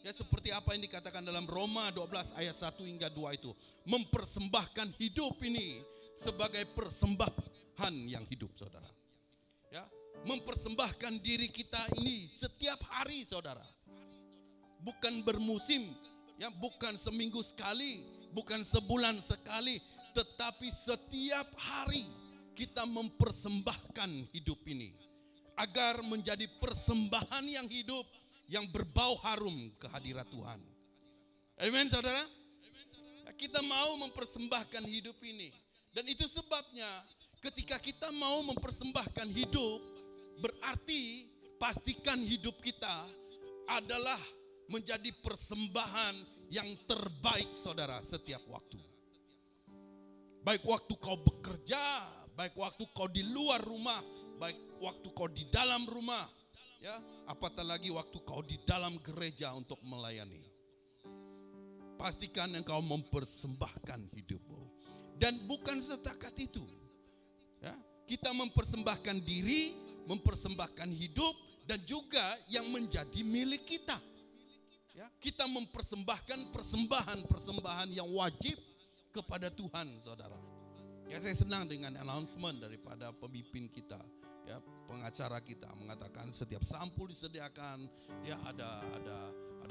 ya seperti apa yang dikatakan dalam Roma 12 ayat 1 hingga 2 itu. Mempersembahkan hidup ini sebagai persembahan yang hidup saudara. Ya, mempersembahkan diri kita ini setiap hari saudara. bukan bermusim, ya, bukan seminggu sekali, bukan sebulan sekali, tetapi setiap hari kita mempersembahkan hidup ini agar menjadi persembahan yang hidup, yang berbau harum ke hadirat Tuhan. Amin, saudara. Kita mau mempersembahkan hidup ini, dan itu sebabnya ketika kita mau mempersembahkan hidup, berarti pastikan hidup kita adalah menjadi persembahan yang terbaik, saudara, setiap waktu. Baik waktu kau bekerja, baik waktu kau di luar rumah, baik waktu kau di dalam rumah, ya, apatah lagi waktu kau di dalam gereja untuk melayani. Pastikan engkau mempersembahkan hidupmu. Dan bukan setakat itu, ya, kita mempersembahkan diri, mempersembahkan hidup, dan juga yang menjadi milik kita. Ya, kita mempersembahkan persembahan yang wajib kepada Tuhan, saudara. Ya, saya senang dengan announcement daripada pemimpin kita, ya, pengacara kita mengatakan setiap sampul disediakan, ya, ada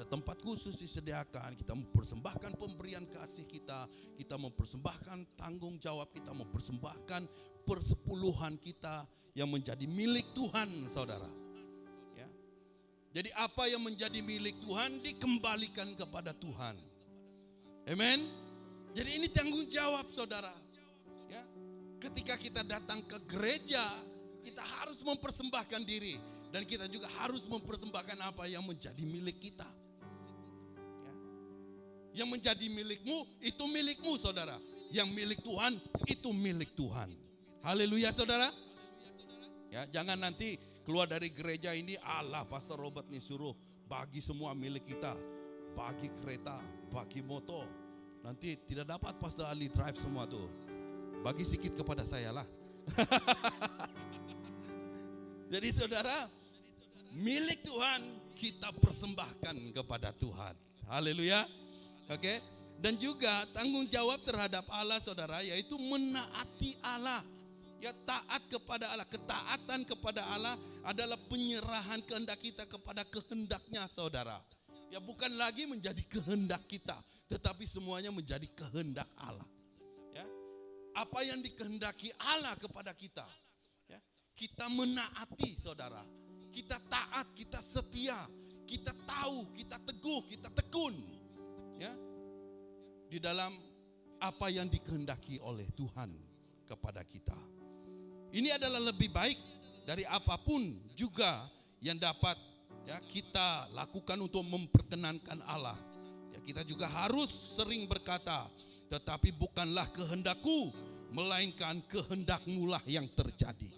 tempat khusus disediakan. Kita mempersembahkan pemberian kasih kita mempersembahkan tanggung jawab kita, mempersembahkan persepuluhan kita yang menjadi milik Tuhan, saudara. Ya. Jadi apa yang menjadi milik Tuhan dikembalikan kepada Tuhan. Amen. Jadi ini tanggung jawab, saudara. Ya. Ketika kita datang ke gereja, kita harus mempersembahkan diri, dan kita juga harus mempersembahkan apa yang menjadi milik kita. Yang menjadi milikmu, itu milikmu, saudara. Yang milik Tuhan, itu milik Tuhan. Haleluya, saudara. Ya, jangan nanti keluar dari gereja ini, Allah, Pastor Robert nih suruh bagi semua milik kita. Bagi kereta, bagi motor. Nanti tidak dapat Pastor Ali drive semua tuh. Bagi sedikit kepada saya lah. Jadi saudara, milik Tuhan kita persembahkan kepada Tuhan. Haleluya. Oke, dan juga tanggung jawab terhadap Allah, saudara, yaitu menaati Allah. Ya, taat kepada Allah. Ketaatan kepada Allah adalah penyerahan kehendak kita kepada kehendaknya, saudara. Ya, bukan lagi menjadi kehendak kita, tetapi semuanya menjadi kehendak Allah. Ya, apa yang dikehendaki Allah kepada kita, ya, kita menaati, saudara. Kita taat, kita setia, kita tahu, kita teguh, kita tekun. Ya, di dalam apa yang dikehendaki oleh Tuhan kepada kita. Ini adalah lebih baik dari apapun juga yang dapat, ya, kita lakukan untuk memperkenankan Allah. Ya, kita juga harus sering berkata, tetapi bukanlah kehendakku, melainkan kehendakmu lah yang terjadi.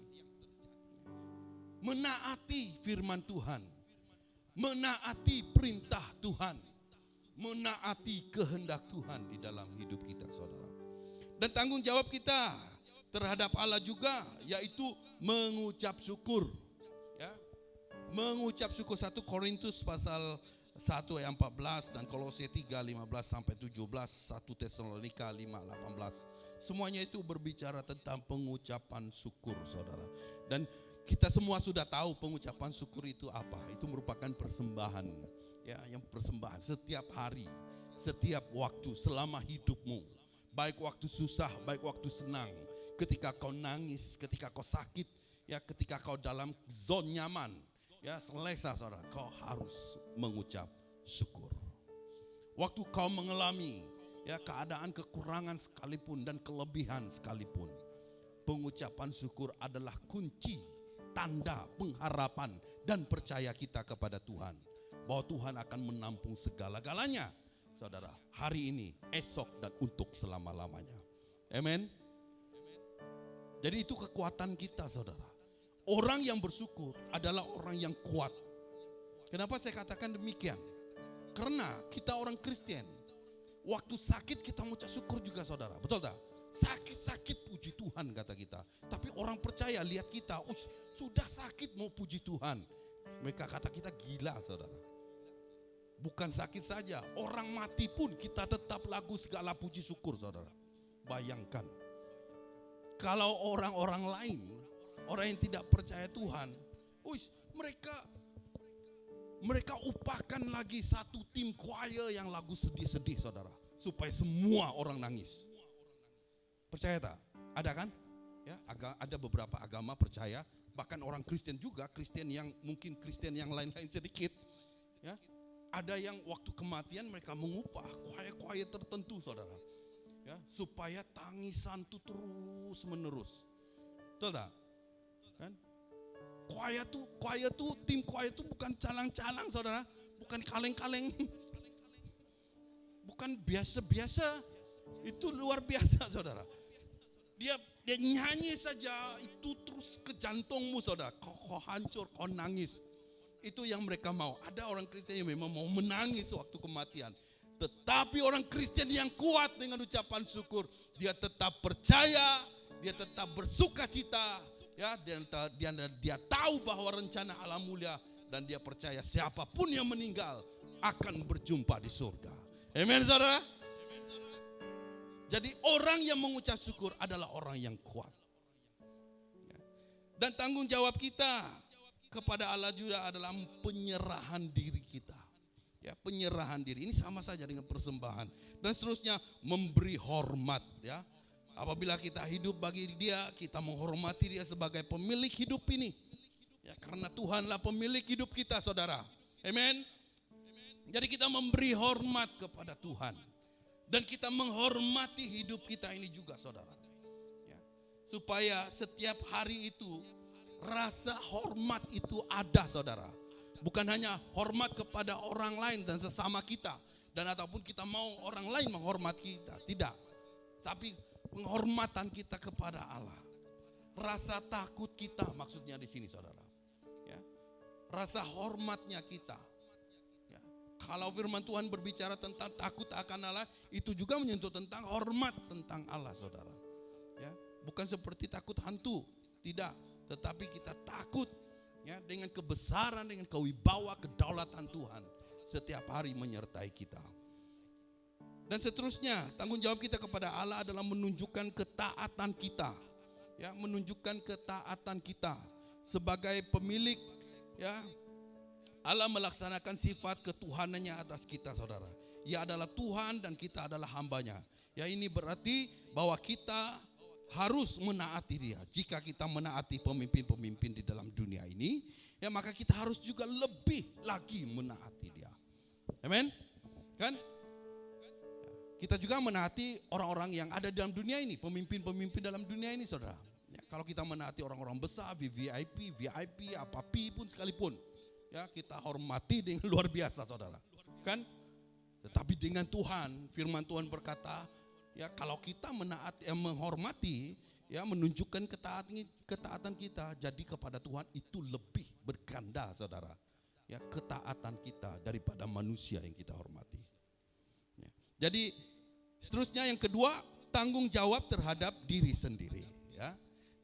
Menaati firman Tuhan, menaati perintah Tuhan, menaati kehendak Tuhan di dalam hidup kita, saudara. Dan tanggung jawab kita terhadap Allah juga, yaitu mengucap syukur. Ya, mengucap syukur. 1 Korintus pasal 1 ayat 14 dan Kolose 3 15 sampai 17, 1 Tesalonika 5 18. Semuanya itu berbicara tentang pengucapan syukur, saudara. Dan kita semua sudah tahu pengucapan syukur itu apa. Itu merupakan persembahan. Ya, yang persembahan setiap hari, setiap waktu selama hidupmu. Baik waktu susah, baik waktu senang. Ketika kau nangis, ketika kau sakit, ya, ketika kau dalam zona nyaman, ya, selesa, saudara, kau harus mengucap syukur. Waktu kau mengalami, ya, keadaan kekurangan sekalipun dan kelebihan sekalipun, pengucapan syukur adalah kunci, tanda pengharapan dan percaya kita kepada Tuhan. Bahwa Tuhan akan menampung segala-galanya, saudara, hari ini, esok, dan untuk selama-lamanya. Amen. Jadi itu kekuatan kita, saudara. Orang yang bersyukur adalah orang yang kuat. Kenapa saya katakan demikian? Karena kita orang Kristen, waktu sakit kita mengucap syukur juga, saudara. Betul tak? Sakit-sakit puji Tuhan kata kita. Tapi orang percaya lihat kita, sudah sakit mau puji Tuhan. Mereka kata kita gila, saudara. Bukan sakit saja, orang mati pun kita tetap lagu segala puji syukur, saudara. Bayangkan, kalau orang-orang lain, orang yang tidak percaya Tuhan, mereka mereka upahkan lagi satu tim choir yang lagu sedih-sedih saudara. Supaya semua orang nangis. Percaya tak? Ada kan? Ya, ada beberapa agama percaya, bahkan orang Kristen juga, Kristen yang mungkin Kristen yang lain-lain sedikit. Ya, ada yang waktu kematian mereka mengupah choir-choir tertentu saudara. Ya, supaya tangisan itu terus menerus. Betul tak? Kan? Choir tuh tim choir itu bukan calang-calang saudara, bukan kaleng-kaleng, bukan biasa-biasa, itu luar biasa saudara. Dia nyanyi saja itu terus ke jantungmu saudara, kau hancur, kau nangis. Itu yang mereka mau. Ada orang Kristen yang memang mau menangis waktu kematian. Tetapi orang Kristen yang kuat dengan ucapan syukur, dia tetap percaya, dia tetap bersuka cita, ya, dia tahu bahwa rencana Allah mulia dan dia percaya siapapun yang meninggal akan berjumpa di surga. Amin saudara. Jadi orang yang mengucap syukur adalah orang yang kuat. Dan tanggung jawab kita kepada Allah juga adalah penyerahan diri kita. Ya, penyerahan diri ini sama saja dengan persembahan. Dan seterusnya memberi hormat, ya. Apabila kita hidup bagi Dia, kita menghormati Dia sebagai pemilik hidup ini. Ya, karena Tuhanlah pemilik hidup kita, saudara. Amin. Jadi kita memberi hormat kepada Tuhan. Dan kita menghormati hidup kita ini juga saudara. Ya. Supaya setiap hari itu rasa hormat itu ada saudara. Bukan hanya hormat kepada orang lain dan sesama kita. Dan ataupun kita mau orang lain menghormati kita. Tidak. Tapi penghormatan kita kepada Allah. Rasa takut kita maksudnya di sini saudara. Ya. Rasa hormatnya kita. Kalau firman Tuhan berbicara tentang takut akan Allah, itu juga menyentuh tentang hormat tentang Allah saudara. Ya, bukan seperti takut hantu, tidak. Tetapi kita takut ya, dengan kebesaran, dengan kewibawa, kedaulatan Tuhan. Setiap hari menyertai kita. Dan seterusnya, tanggung jawab kita kepada Allah adalah menunjukkan ketaatan kita. Ya, menunjukkan ketaatan kita sebagai pemilik ya. Allah melaksanakan sifat ketuhanannya atas kita saudara. Ia adalah Tuhan dan kita adalah hambanya. Ya ini berarti bahwa kita harus menaati Dia. Jika kita menaati pemimpin-pemimpin di dalam dunia ini, ya maka kita harus juga lebih lagi menaati Dia. Amin? Kan? Kita juga menaati orang-orang yang ada dalam dunia ini, pemimpin-pemimpin dalam dunia ini saudara. Ya, kalau kita menaati orang-orang besar, VIP, apapun pun sekalipun. Ya, kita hormati dengan luar biasa saudara. Kan? Tetapi dengan Tuhan, firman Tuhan berkata, ya kalau kita menaati, menghormati, ya menunjukkan ketaatan kita, jadi kepada Tuhan itu lebih berganda saudara. Ya, ketaatan kita daripada manusia yang kita hormati. Ya. Jadi seterusnya yang kedua, tanggung jawab terhadap diri sendiri, ya.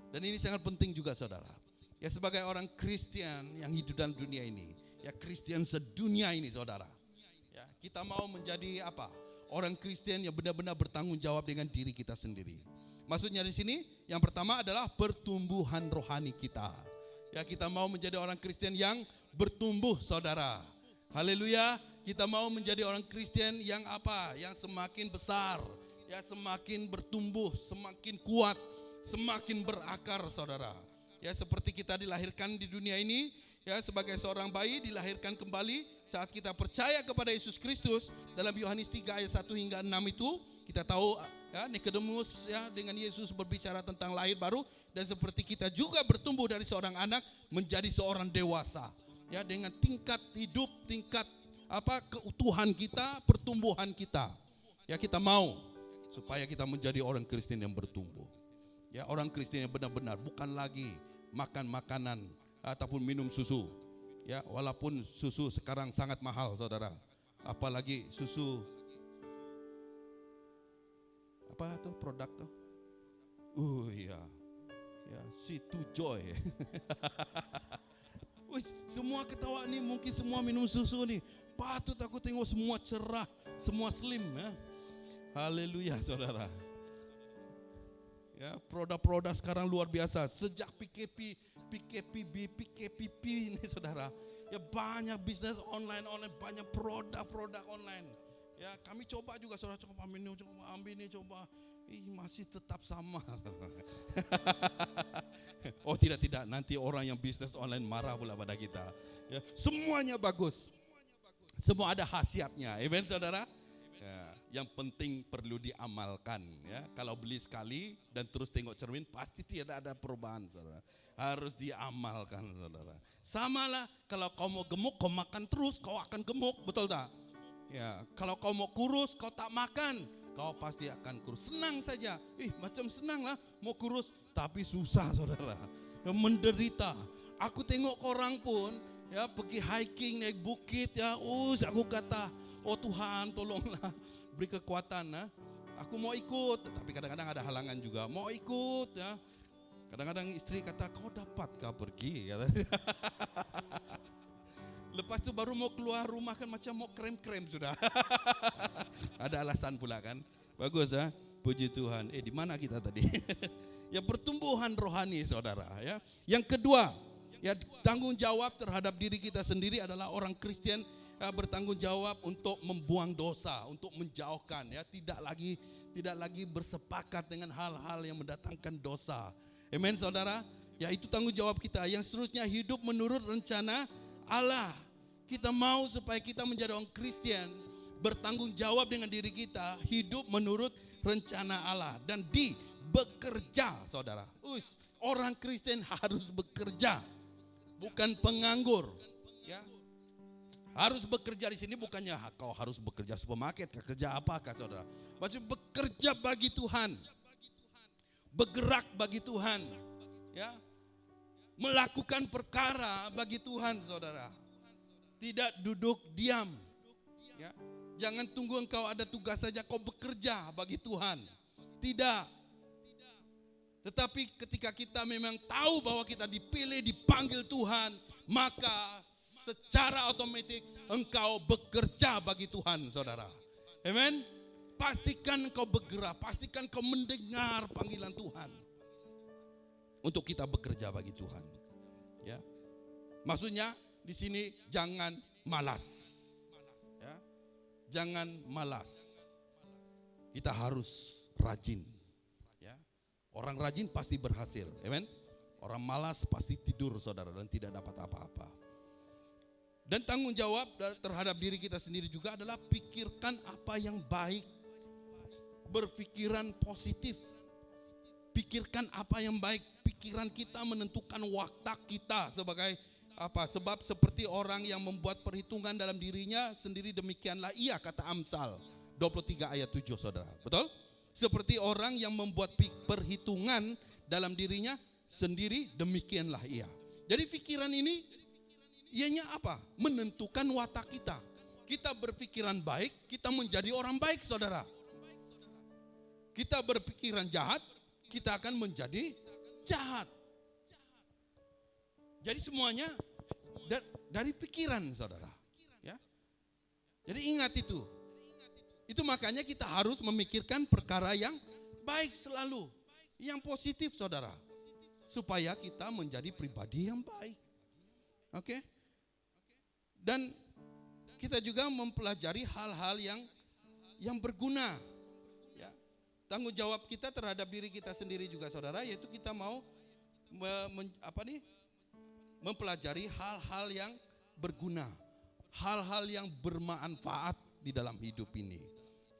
Dan ini sangat penting juga saudara. Ya sebagai orang Kristen yang hidup dalam dunia ini, ya Kristen sedunia ini saudara. Ya, kita mau menjadi apa? Orang Kristen yang benar-benar bertanggung jawab dengan diri kita sendiri. Maksudnya di sini yang pertama adalah pertumbuhan rohani kita. Ya kita mau menjadi orang Kristen yang bertumbuh saudara. Haleluya. Kita mau menjadi orang Kristen yang apa? Yang semakin besar, ya semakin bertumbuh, semakin kuat, semakin berakar saudara. Ya seperti kita dilahirkan di dunia ini, ya sebagai seorang bayi dilahirkan kembali saat kita percaya kepada Yesus Kristus. Dalam Yohanes 3 ayat 1 hingga 6 itu kita tahu ya Nikodemus ya dengan Yesus berbicara tentang lahir baru, dan seperti kita juga bertumbuh dari seorang anak menjadi seorang dewasa. Ya dengan tingkat hidup, tingkat keutuhan kita, pertumbuhan kita. Ya kita mau supaya kita menjadi orang Kristen yang bertumbuh. Ya orang Kristen yang benar-benar bukan lagi makan makanan ataupun minum susu. Ya, walaupun susu sekarang sangat mahal, saudara. Apalagi susu apa tuh produk tuh? Iya. Ya, Situ Joy. Wih, semua ketawa nih, mungkin semua minum susu nih. Patut aku tengok semua cerah, semua slim ya. Haleluya, saudara. Ya, produk-produk sekarang luar biasa. Sejak PKPP ini saudara. Ya banyak bisnis online, banyak produk online. Ya kami coba juga, saudara, coba minum, coba ambil ini, coba. Masih tetap sama. Oh tidak, nanti orang yang bisnis online marah pula pada kita. Ya, semuanya bagus. Semua ada khasiatnya. Amen, saudara. Ya, yang penting perlu diamalkan. Ya, kalau beli sekali dan terus tengok cermin pasti tidak ada perubahan, saudara. Harus diamalkan, saudara. Samalah kalau kau mau gemuk, kau makan terus, kau akan gemuk, betul tak? Ya, kalau kau mau kurus, kau tak makan, kau pasti akan kurus. Senang saja, macam senang lah mau kurus, tapi susah, saudara. Menderita. Aku tengok orang pun ya pergi hiking naik bukit ya, aku kata, oh Tuhan tolonglah beri kekuatan ya. Aku mau ikut, tapi kadang-kadang ada halangan juga. Mau ikut ya. Kadang-kadang istri kata, kau dapatkah pergi? Kata. Lepas itu baru mau keluar rumah kan macam mau krem-krem sudah. Ada alasan pula kan. Bagus ya. Puji Tuhan. Di mana kita tadi? Ya pertumbuhan rohani, saudara ya. Yang kedua, ya tanggung jawab terhadap diri kita sendiri adalah orang Kristen bertanggung jawab untuk membuang dosa, untuk menjauhkan ya, tidak lagi bersepakat dengan hal-hal yang mendatangkan dosa. Amen, saudara. Ya itu tanggung jawab kita. Yang seterusnya, hidup menurut rencana Allah. Kita mau supaya kita menjadi orang Kristen, bertanggung jawab dengan diri kita, hidup menurut rencana Allah dan bekerja, saudara. Orang Kristen harus bekerja, bukan penganggur. Ya, harus bekerja di sini bukannya kau harus bekerja supermarket, kerja apakah, saudara? Maksudnya bekerja bagi Tuhan, bergerak bagi Tuhan, ya, melakukan perkara bagi Tuhan, saudara. Tidak duduk diam, ya. Jangan tunggu engkau ada tugas saja kau bekerja bagi Tuhan. Tidak. Tetapi ketika kita memang tahu bahwa kita dipilih, dipanggil Tuhan, maka secara otomatis engkau bekerja bagi Tuhan, saudara. Amen. Pastikan engkau bergerak, pastikan engkau mendengar panggilan Tuhan untuk kita bekerja bagi Tuhan. Ya. Maksudnya di sini jangan malas. Ya. Jangan malas. Kita harus rajin. Ya. Orang rajin pasti berhasil. Amen. Orang malas pasti tidur, saudara, dan tidak dapat apa-apa. Dan tanggung jawab terhadap diri kita sendiri juga adalah pikirkan apa yang baik. Berpikiran positif. Pikirkan apa yang baik. Pikiran kita menentukan watak kita sebagai apa? Sebab seperti orang yang membuat perhitungan dalam dirinya sendiri, demikianlah ia, kata Amsal 23 ayat 7, saudara. Betul? Seperti orang yang membuat perhitungan dalam dirinya sendiri, demikianlah ia. Jadi pikiran ini ianya apa? Menentukan watak kita. Kita berpikiran baik, kita menjadi orang baik, saudara. Kita berpikiran jahat, kita akan menjadi jahat. Jadi semuanya dari pikiran, saudara. Ya. Jadi ingat itu. Itu makanya kita harus memikirkan perkara yang baik selalu, yang positif, saudara, supaya kita menjadi pribadi yang baik. Oke? Dan kita juga mempelajari hal-hal yang berguna. Ya. Tanggung jawab kita terhadap diri kita sendiri juga, saudara, yaitu kita mau mempelajari hal-hal yang berguna, hal-hal yang bermanfaat di dalam hidup ini.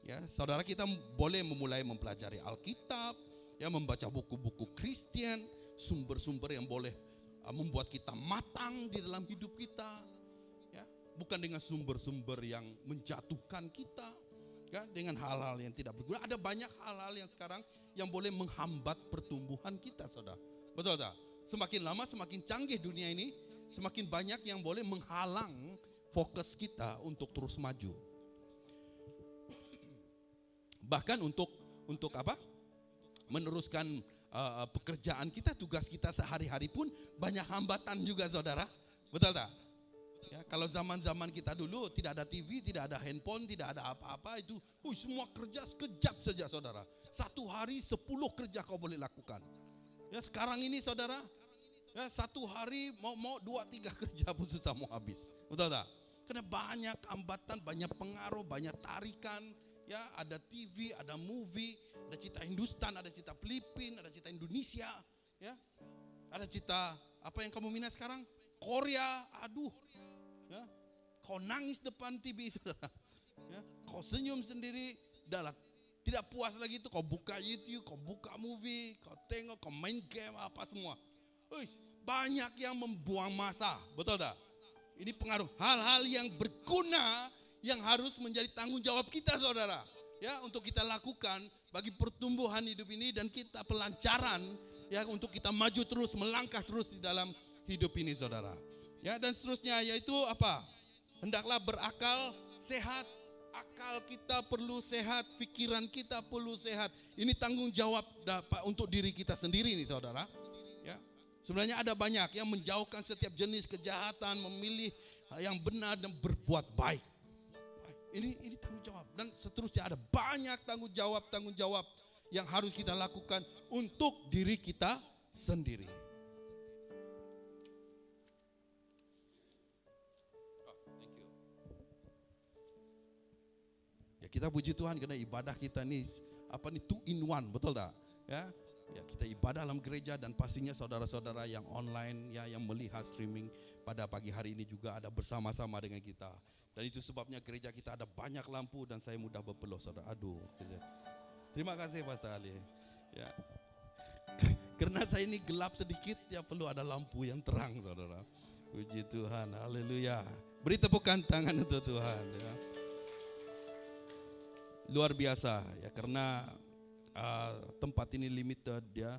Ya, saudara, kita boleh memulai mempelajari Alkitab, ya, membaca buku-buku Kristen, sumber-sumber yang boleh membuat kita matang di dalam hidup kita. Ya, bukan dengan sumber-sumber yang menjatuhkan kita, ya, dengan hal-hal yang tidak berguna. Ada banyak hal-hal yang sekarang yang boleh menghambat pertumbuhan kita, saudara. Betul tak? Semakin lama semakin canggih dunia ini, semakin banyak yang boleh menghalang fokus kita untuk terus maju. Bahkan untuk apa? Meneruskan pekerjaan kita, tugas kita sehari-hari pun banyak hambatan juga, saudara. Betul tak? Ya, kalau zaman-zaman kita dulu tidak ada TV, tidak ada handphone, tidak ada apa-apa, itu semua kerja sekejap saja, saudara. Satu hari 10 kerja kau boleh lakukan. Ya, sekarang ini, saudara, Ya, satu hari mau 2-3 kerja pun susah mau habis. Betul tak? Karena banyak hambatan, banyak pengaruh, banyak tarikan. Ya, ada TV, ada movie, ada cerita Hindustan, ada cerita Filipina, ada cerita Indonesia. Ya, ada cerita apa yang kamu minat sekarang? Korea. Aduh. Ya, kau nangis depan TV, saudara. Ya, kau senyum sendiri. Dah lah, tidak puas lagi itu, kau buka YouTube, kau buka movie, kau tengok, kau main game apa semua. Uish, banyak yang membuang masa, betul tak? Ini pengaruh hal-hal yang berguna yang harus menjadi tanggung jawab kita, saudara. Ya, untuk kita lakukan bagi pertumbuhan hidup ini dan kita pelancaran ya untuk kita maju terus, melangkah terus di dalam hidup ini, saudara. Ya, dan seterusnya yaitu apa? Hendaklah berakal sehat. Akal kita perlu sehat, pikiran kita perlu sehat. Ini tanggung jawab untuk diri kita sendiri nih, saudara. Ya. Sebenarnya ada banyak yang menjauhkan setiap jenis kejahatan, memilih yang benar dan berbuat baik. Ini tanggung jawab, dan seterusnya ada banyak tanggung jawab yang harus kita lakukan untuk diri kita sendiri. Ya, kita puji Tuhan karena ibadah kita nih apa nih 2 in 1, betul tak? Ya, kita ibadah dalam gereja dan pastinya saudara-saudara yang online ya yang melihat streaming pada pagi hari ini juga ada bersama-sama dengan kita. Dan itu sebabnya gereja kita ada banyak lampu dan saya mudah berpeluh, saudara. Aduh, terima kasih Pastor Ali. Ya, karena saya ini gelap sedikit ya perlu ada lampu yang terang, saudara. Puji Tuhan, haleluya. Beri tepukan tangan untuk Tuhan. Ya. Luar biasa ya, karena tempat ini limited ya,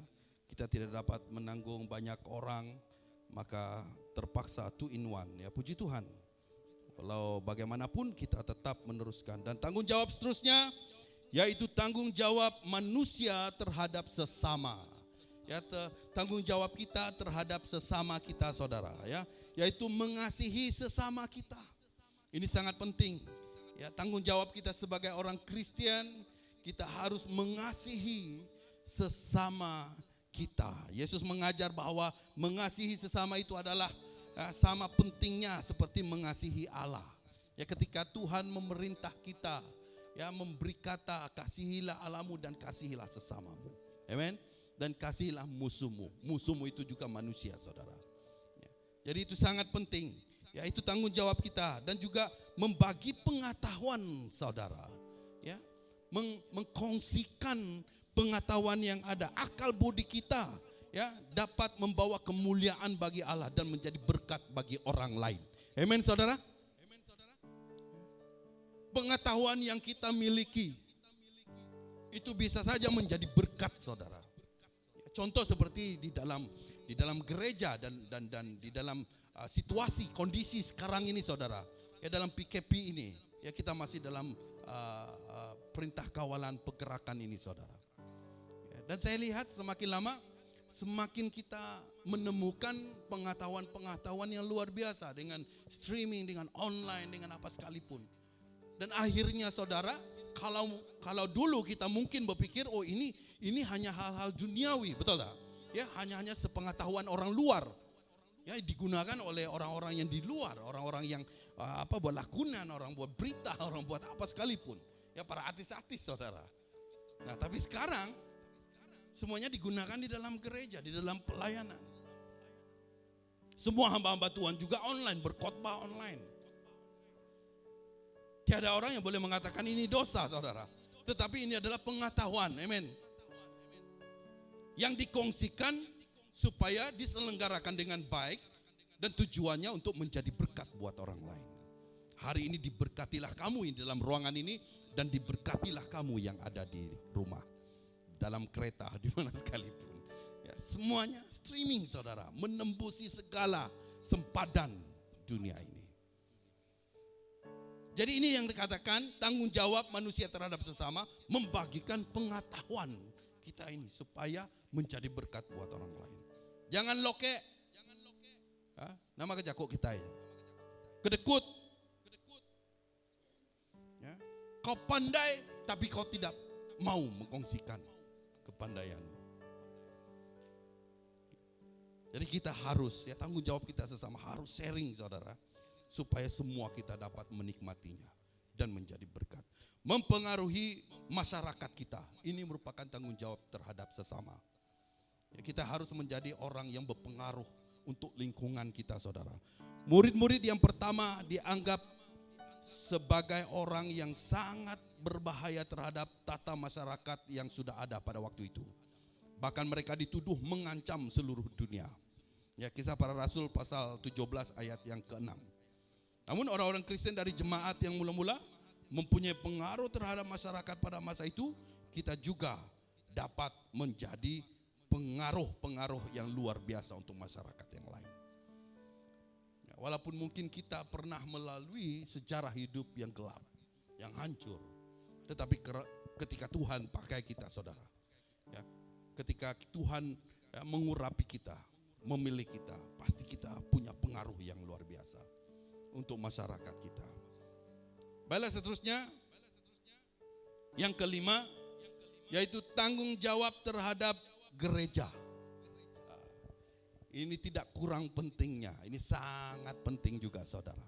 kita tidak dapat menanggung banyak orang, maka terpaksa 2 in 1 ya. Puji Tuhan. Walau bagaimanapun kita tetap meneruskan. Dan tanggung jawab seterusnya yaitu tanggung jawab manusia terhadap sesama. Ya, tanggung jawab kita terhadap sesama kita, saudara, ya, yaitu mengasihi sesama kita. Ini sangat penting. Ya, tanggung jawab kita sebagai orang Kristen, kita harus mengasihi sesama kita. Yesus mengajar bahwa mengasihi sesama itu adalah sama pentingnya seperti mengasihi Allah. Ya, ketika Tuhan memerintah kita, ya, memberi kata kasihilah Allahmu dan kasihilah sesamamu. Amen. Dan kasihilah musuhmu. Musuhmu itu juga manusia, saudara. Ya, jadi itu sangat penting. Ya, itu tanggung jawab kita dan juga membagi pengetahuan, saudara. Ya, mengkongsikan pengetahuan yang ada, akal budi kita. Ya, dapat membawa kemuliaan bagi Allah dan menjadi berkat bagi orang lain. Amen, saudara. Pengetahuan yang kita miliki itu bisa saja menjadi berkat, saudara. Contoh seperti di dalam gereja dan di dalam situasi kondisi sekarang ini, saudara. Ya, dalam PKP ini, ya, kita masih dalam perintah kawalan pergerakan ini, saudara. Ya, dan saya lihat semakin lama semakin kita menemukan pengetahuan yang luar biasa dengan streaming, dengan online, dengan apa sekalipun. Dan akhirnya, saudara, kalau dulu kita mungkin berpikir, oh ini hanya hal-hal duniawi, betul tak? Ya, hanya sepengetahuan orang luar. Ya, digunakan oleh orang-orang yang di luar, orang-orang yang buat lakonan, orang buat berita, orang buat apa sekalipun. Ya, para artis-artis, saudara. Nah, tapi sekarang semuanya digunakan di dalam gereja, di dalam pelayanan. Semua hamba-hamba Tuhan juga online, berkhotbah online. Tiada orang yang boleh mengatakan ini dosa, saudara. Tetapi ini adalah pengetahuan, amen. Yang dikongsikan supaya diselenggarakan dengan baik dan tujuannya untuk menjadi berkat buat orang lain. Hari ini diberkatilah kamu di dalam ruangan ini dan diberkatilah kamu yang ada di rumah, dalam kereta, di mana sekalipun. Ya, semuanya streaming, saudara, menembusi segala sempadan dunia ini. Jadi ini yang dikatakan tanggung jawab manusia terhadap sesama, membagikan pengetahuan kita ini supaya menjadi berkat buat orang lain. Jangan loke. Nama kejakuk kita ya. Kedekut. Ya. Kau pandai tapi kau tidak mau mengkongsikan kepandaianmu. Jadi kita harus, ya tanggung jawab kita sesama harus sharing saudara, supaya semua kita dapat menikmatinya dan menjadi berkat. Mempengaruhi masyarakat kita, ini merupakan tanggung jawab terhadap sesama. Ya, kita harus menjadi orang yang berpengaruh untuk lingkungan kita saudara. Murid-murid yang pertama dianggap sebagai orang yang sangat berbahaya terhadap tata masyarakat yang sudah ada pada waktu itu. Bahkan mereka dituduh mengancam seluruh dunia. Ya, Kisah Para Rasul pasal 17 ayat yang ke-6. Namun orang-orang Kristen dari jemaat yang mula-mula mempunyai pengaruh terhadap masyarakat pada masa itu, kita juga dapat menjadi pengaruh-pengaruh yang luar biasa untuk masyarakat yang lain. Ya, walaupun mungkin kita pernah melalui sejarah hidup yang gelap, yang hancur, tetapi ketika Tuhan pakai kita saudara, ya, ketika Tuhan mengurapi kita, memilih kita, pasti kita punya pengaruh yang luar biasa untuk masyarakat kita. Baiklah, seterusnya yang kelima, yaitu tanggung jawab terhadap gereja. Ini tidak kurang pentingnya, ini sangat penting juga saudara.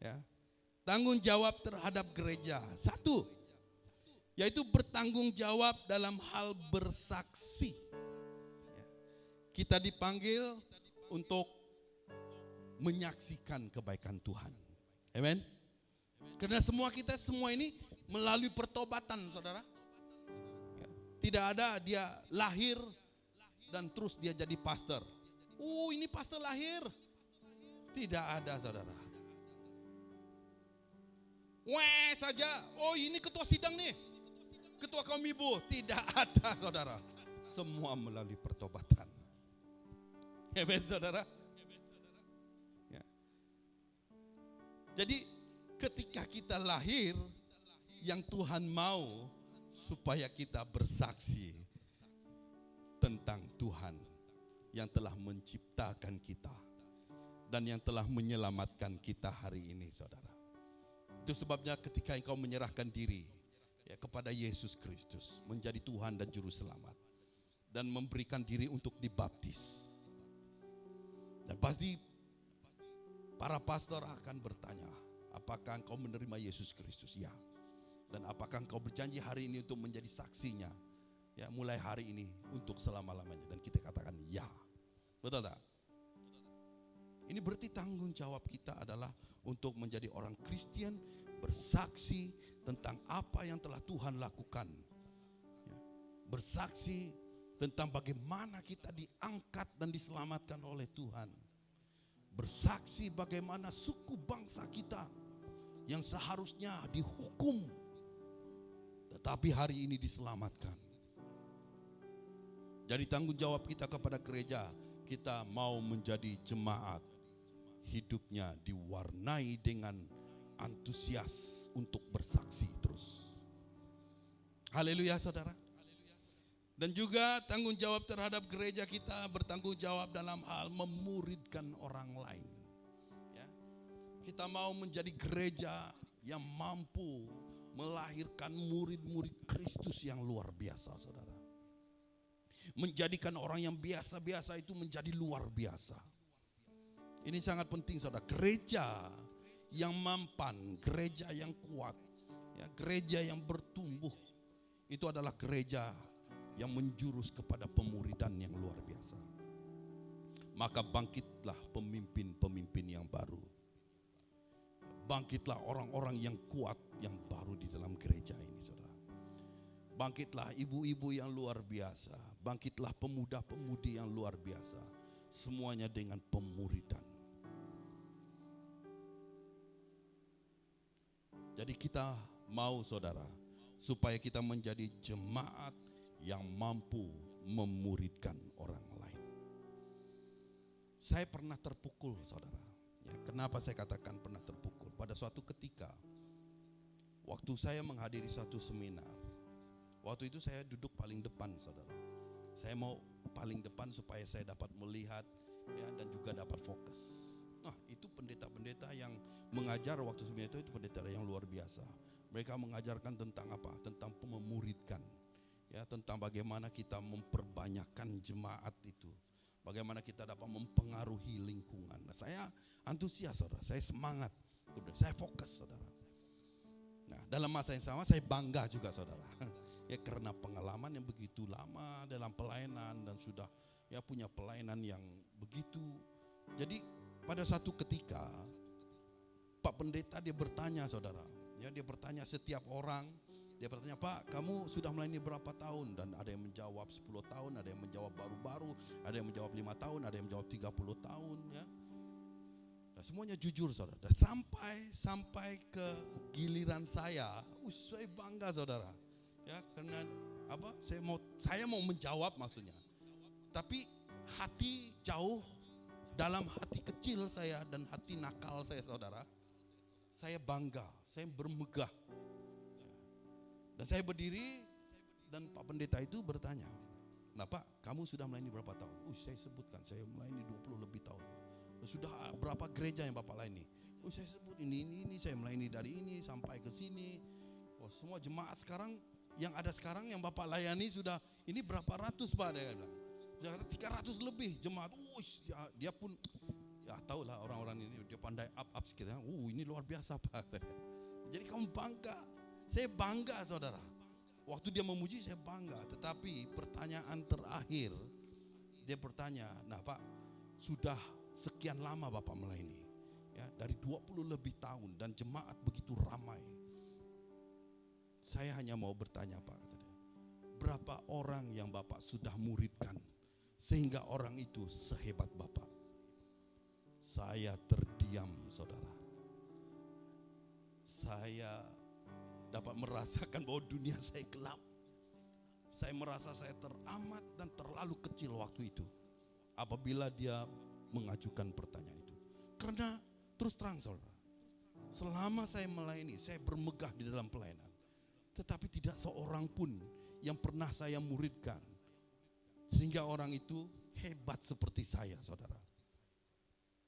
Ya. Tanggung jawab terhadap gereja. Satu, yaitu bertanggung jawab dalam hal bersaksi. Ya. Kita dipanggil untuk menyaksikan kebaikan Tuhan. Amen. Karena semua ini melalui pertobatan saudara. Ya. Tidak ada dia lahir dan terus dia jadi pastor. Oh, ini pastor lahir. Tidak ada saudara. Weh saja. Oh, ini ketua sidang nih. Ketua kaum ibu. Tidak ada saudara. Semua melalui pertobatan. Amen saudara. Ya. Jadi ketika kita lahir, yang Tuhan mau supaya kita bersaksi tentang Tuhan yang telah menciptakan kita dan yang telah menyelamatkan kita hari ini saudara. Itu sebabnya ketika engkau menyerahkan diri ya, kepada Yesus Kristus menjadi Tuhan dan Juru Selamat dan memberikan diri untuk dibaptis. Dan pasti para pastor akan bertanya, apakah engkau menerima Yesus Kristus? Ya. Dan apakah engkau berjanji hari ini untuk menjadi saksinya? Ya, mulai hari ini untuk selama-lamanya. Dan kita katakan ya. Betul tak? Ini berarti tanggung jawab kita adalah untuk menjadi orang Kristen, bersaksi tentang apa yang telah Tuhan lakukan. Ya. Bersaksi tentang bagaimana kita diangkat dan diselamatkan oleh Tuhan. Bersaksi bagaimana suku bangsa kita yang seharusnya dihukum, tetapi hari ini diselamatkan. Jadi tanggung jawab kita kepada gereja, kita mau menjadi jemaat, hidupnya diwarnai dengan antusias untuk bersaksi terus. Haleluya saudara. Dan juga tanggung jawab terhadap gereja kita bertanggung jawab dalam hal memuridkan orang lain. Ya. Kita mau menjadi gereja yang mampu melahirkan murid-murid Kristus yang luar biasa saudara. Menjadikan orang yang biasa-biasa itu menjadi luar biasa. Ini sangat penting saudara. Gereja yang mampan, gereja yang kuat, ya, gereja yang bertumbuh, itu adalah gereja yang menjurus kepada pemuridan yang luar biasa. Maka bangkitlah pemimpin-pemimpin yang baru. Bangkitlah orang-orang yang kuat yang baru di dalam gereja ini saudara. Bangkitlah ibu-ibu yang luar biasa. Bangkitlah pemuda-pemudi yang luar biasa. Semuanya dengan pemuridan. Jadi kita mau saudara, supaya kita menjadi jemaat yang mampu memuridkan orang lain. Saya pernah terpukul saudara. Ya, kenapa saya katakan pernah terpukul? Pada suatu ketika, waktu saya menghadiri satu seminar, waktu itu saya duduk paling depan saudara. Saya mau paling depan supaya saya dapat melihat ya, dan juga dapat fokus. Nah itu pendeta-pendeta yang mengajar waktu seminar itu pendeta yang luar biasa. Mereka mengajarkan tentang apa? Tentang memuridkan. Ya, tentang bagaimana kita memperbanyakkan jemaat itu, Bagaimana kita dapat mempengaruhi lingkungan. Nah, saya antusias saudara, saya semangat, saya fokus saudara. Nah, dalam masa yang sama saya bangga juga saudara. Ya karena pengalaman yang begitu lama dalam pelayanan dan sudah ya punya pelayanan yang begitu. Jadi pada satu ketika Pak Pendeta dia bertanya saudara, ya dia bertanya setiap orang, dia bertanya, Pak kamu sudah melayani berapa tahun? Dan ada yang menjawab 10 tahun, ada yang menjawab baru-baru, ada yang menjawab 5 tahun, ada yang menjawab 30 tahun ya. Dan semuanya jujur saudara. Dan sampai ke giliran saya bangga saudara. Ya karena apa? Saya mau menjawab maksudnya. Tapi hati jauh, dalam hati kecil saya dan hati nakal saya saudara, saya bangga, saya bermegah. Dan saya berdiri dan Pak Pendeta itu bertanya, nah Pak kamu sudah melayani berapa tahun? Saya sebutkan, saya melayani 20 lebih tahun. Sudah berapa gereja yang Bapak layani? Saya sebut ini, saya melayani dari ini sampai ke sini. Semua jemaat sekarang, yang ada sekarang yang Bapak layani sudah, ini berapa ratus Pak? Dia bilang. 300 lebih jemaat. Dia pun ya tahulah orang-orang ini dia pandai up sedikit. Ini luar biasa Pak. Jadi kamu bangga. Saya bangga saudara. Waktu dia memuji saya bangga. Tetapi pertanyaan terakhir dia bertanya, nah Pak sudah sekian lama Bapak melayani? Ya, dari 20 lebih tahun dan jemaat begitu ramai. Saya hanya mau bertanya Pak, berapa orang yang Bapak sudah muridkan sehingga orang itu sehebat Bapak? Saya terdiam saudara. Saya dapat merasakan bahwa dunia saya gelap. Saya merasa saya teramat dan terlalu kecil waktu itu apabila dia mengajukan pertanyaan itu. Karena terus terang saudara, selama saya melayani, saya bermegah di dalam pelayanan. Tetapi tidak seorang pun yang pernah saya muridkan sehingga orang itu hebat seperti saya saudara.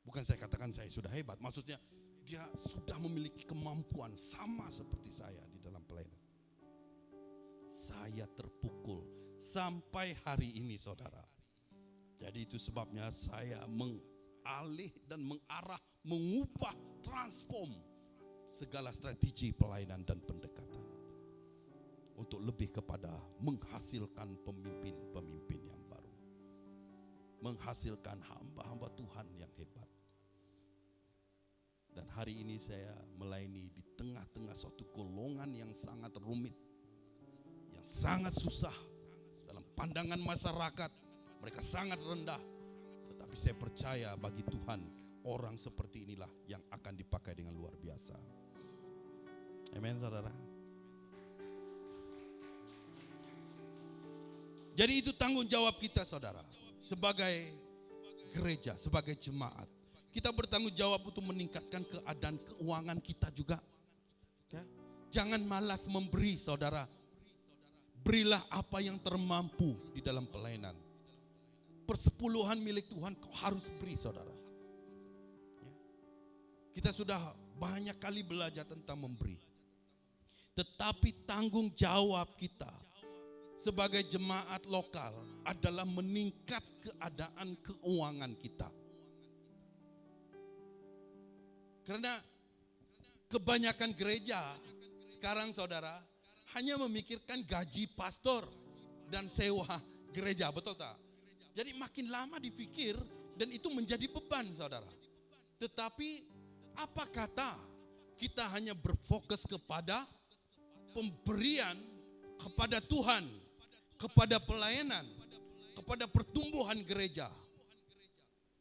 Bukan saya katakan saya sudah hebat, maksudnya dia sudah memiliki kemampuan sama seperti saya di dalam pelayanan. Saya terpukul sampai hari ini saudara. Jadi itu sebabnya saya mengalih dan mengarah, mengubah, transform segala strategi pelayanan dan pendekatan untuk lebih kepada menghasilkan pemimpin-pemimpin yang baru, menghasilkan hamba-hamba Tuhan yang hebat. Dan hari ini saya melayani di tengah-tengah suatu golongan yang sangat rumit, yang sangat susah dalam pandangan masyarakat. Mereka sangat rendah, tetapi saya percaya bagi Tuhan orang seperti inilah yang akan dipakai dengan luar biasa. Amin saudara. Jadi itu tanggung jawab kita saudara, sebagai gereja, sebagai jemaat. Kita bertanggung jawab untuk meningkatkan keadaan keuangan kita juga. Ya. Jangan malas memberi saudara. Berilah apa yang termampu di dalam pelayanan. Persepuluhan milik Tuhan kau harus beri saudara. Ya. Kita sudah banyak kali belajar tentang memberi. Tetapi tanggung jawab kita sebagai jemaat lokal adalah meningkat keadaan keuangan kita. Karena kebanyakan gereja sekarang saudara hanya memikirkan gaji pastor dan sewa gereja, betul tak? Jadi makin lama dipikir dan itu menjadi beban saudara. Tetapi apa kata kita hanya berfokus kepada pemberian kepada Tuhan, kepada pelayanan, kepada pertumbuhan gereja.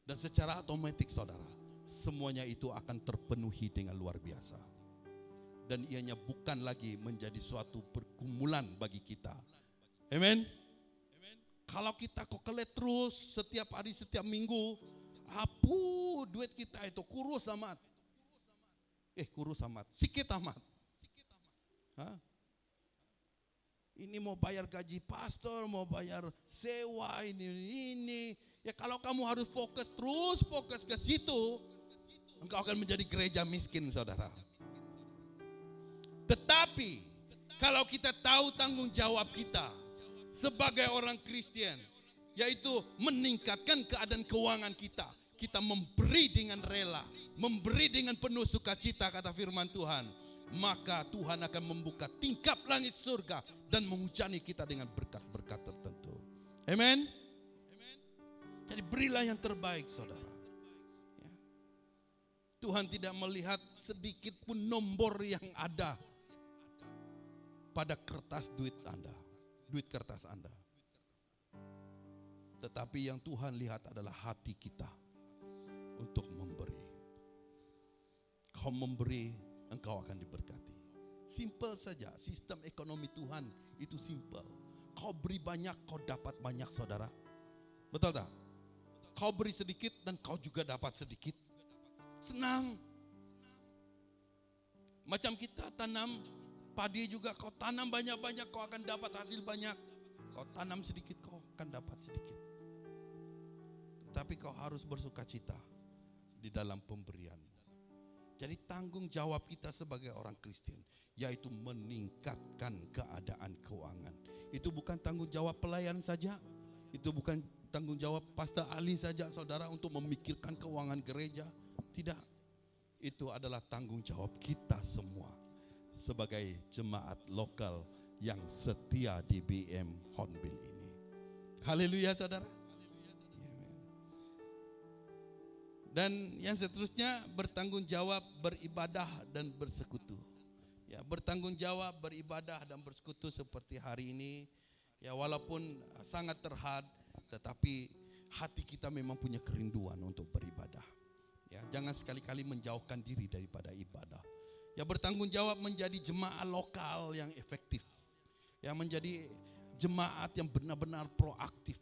Dan secara otomatis saudara, semuanya itu akan terpenuhi dengan luar biasa. Dan ianya bukan lagi menjadi suatu pergumulan bagi kita. Amen. Kalau kita kokelet terus setiap hari, setiap minggu, duit kita itu kurus amat. Kurus amat, sikit amat. Hah? Ini mau bayar gaji pastor, mau bayar sewa, ini. Ya kalau kamu harus fokus ke situ, engkau akan menjadi gereja miskin saudara. Tetapi kalau kita tahu tanggung jawab kita sebagai orang Kristen, yaitu meningkatkan keadaan keuangan kita. Kita memberi dengan rela, memberi dengan penuh sukacita kata firman Tuhan. Maka Tuhan akan membuka tingkap langit surga dan menghujani kita dengan berkat-berkat tertentu. Amen. Jadi berilah yang terbaik saudara. Ya. Tuhan tidak melihat sedikit pun nombor yang ada pada kertas duit Anda, duit kertas Anda. Tetapi yang Tuhan lihat adalah hati kita untuk memberi. Kau memberi, engkau akan diberkati. Simple saja, sistem ekonomi Tuhan itu simple. Kau beri banyak, kau dapat banyak saudara. Betul tak? Kau beri sedikit dan kau juga dapat sedikit. Senang. Macam kita tanam padi juga, kau tanam banyak-banyak, kau akan dapat hasil banyak. Kau tanam sedikit, kau akan dapat sedikit. Tetapi kau harus bersukacita di dalam pemberian. Jadi tanggung jawab kita sebagai orang Kristen, yaitu meningkatkan keadaan keuangan. Itu bukan tanggung jawab pelayan saja. Itu bukan tanggung jawab Pastor Ali saja saudara untuk memikirkan keuangan gereja. Tidak. Itu adalah tanggung jawab kita semua sebagai jemaat lokal yang setia di BM Hornbill ini. Haleluya saudara. Dan yang seterusnya bertanggung jawab beribadah dan bersekutu. Ya, bertanggung jawab beribadah dan bersekutu seperti hari ini. Ya, walaupun sangat terhad, tetapi hati kita memang punya kerinduan untuk beribadah. Ya, jangan sekali-kali menjauhkan diri daripada ibadah. Ya, bertanggung jawab menjadi jemaat lokal yang efektif. Ya, menjadi jemaat yang benar-benar proaktif.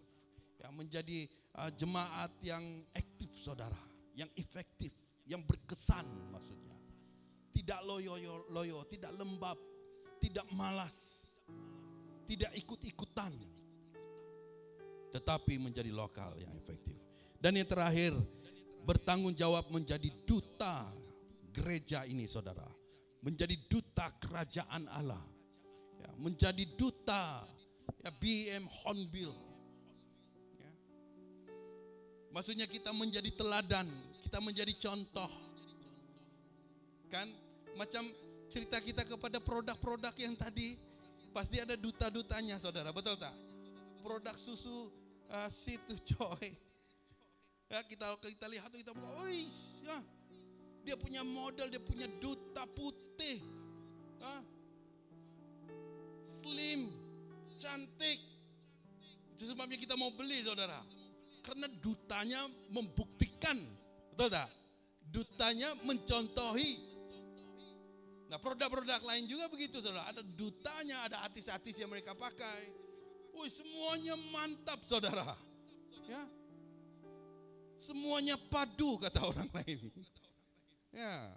Ya, menjadi jemaat yang aktif saudara, yang efektif, yang berkesan maksudnya. Tidak loyo, tidak lembab, tidak malas, tidak ikut-ikutan. Tetapi menjadi lokal yang efektif. Dan yang terakhir, bertanggung jawab menjadi duta gereja ini saudara. Menjadi duta kerajaan Allah. Ya, menjadi duta ya, BM Hornbill. Ya. Maksudnya kita menjadi teladan, kita menjadi contoh. Kan macam cerita kita kepada produk-produk yang tadi, pasti ada duta-dutanya saudara, betul tak? Produk susu situ coy. Ya, kita lihat kita oish, ya. Dia punya model, dia punya duta putih. Slim, cantik. Itu sebabnya kita mau beli saudara. Karena dutanya membuktikan, betul tak? Dutanya mencontohi. Nah, produk-produk lain juga begitu saudara. Ada dutanya, ada artis-artis yang mereka pakai. Wih, semuanya mantap saudara. Ya. Semuanya padu kata orang lain. Ya.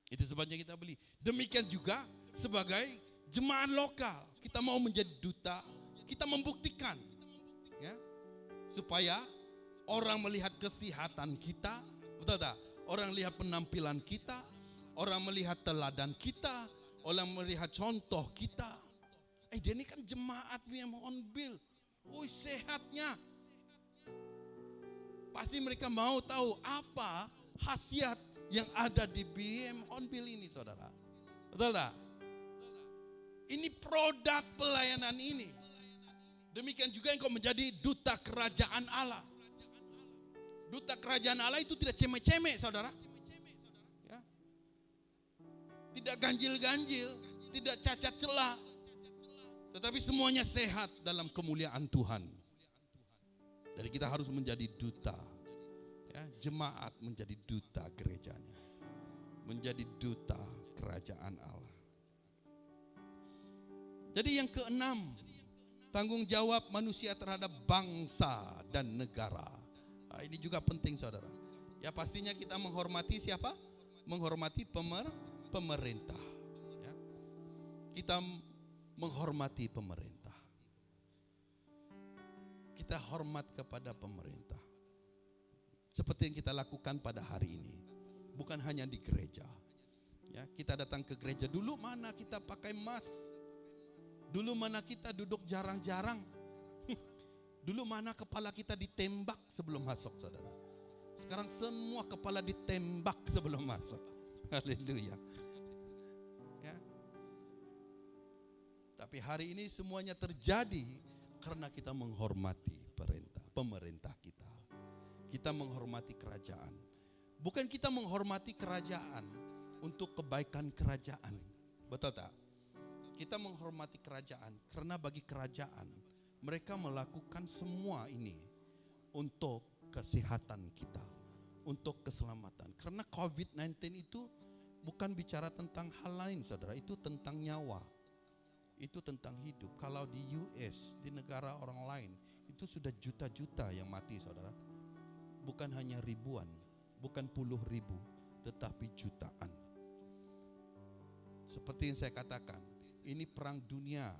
Itu sebabnya kita beli. Demikian juga sebagai jemaat lokal, kita mau menjadi duta, kita membuktikan. Ya. Supaya orang melihat kesehatan kita, betul tak? Orang lihat penampilan kita, orang melihat teladan kita, orang melihat contoh kita. Dia ini kan jemaat BM Hornbill. Sehatnya. Pasti mereka mau tahu apa khasiat yang ada di BM Hornbill ini saudara. Betul tak? Ini produk pelayanan ini. Demikian juga engkau menjadi duta kerajaan Allah. Duta kerajaan Allah itu tidak cemek-cemek saudara. Ya. Tidak ganjil-ganjil, tidak cacat celah. Tetapi semuanya sehat dalam kemuliaan Tuhan. Jadi kita harus menjadi duta. Ya, jemaat menjadi duta gerejanya. Menjadi duta kerajaan Allah. Jadi yang keenam, tanggung jawab manusia terhadap bangsa dan negara. Nah, ini juga penting saudara. Ya pastinya kita menghormati siapa? Menghormati pemerintah. Ya. Kita menghormati pemerintah. Kita hormat kepada pemerintah. Seperti yang kita lakukan pada hari ini. Bukan hanya di gereja. Ya, kita datang ke gereja. Dulu mana kita pakai mask? Dulu mana kita duduk jarang-jarang. Dulu mana kepala kita ditembak sebelum masuk, saudara. Sekarang semua kepala ditembak sebelum masuk. Haleluya. Ya. Tapi hari ini semuanya terjadi karena kita menghormati pemerintah kita. Kita menghormati kerajaan. Bukan kita menghormati kerajaan untuk kebaikan kerajaan. Betul tak? Kita menghormati kerajaan karena bagi kerajaan mereka melakukan semua ini untuk kesehatan kita, untuk keselamatan. Karena COVID-19 itu bukan bicara tentang hal lain, saudara. Itu tentang nyawa. Itu tentang hidup. Kalau di US, di negara orang lain, itu sudah juta-juta yang mati, saudara. Bukan hanya ribuan, bukan puluh ribu, tetapi jutaan. Seperti yang saya katakan, ini perang dunia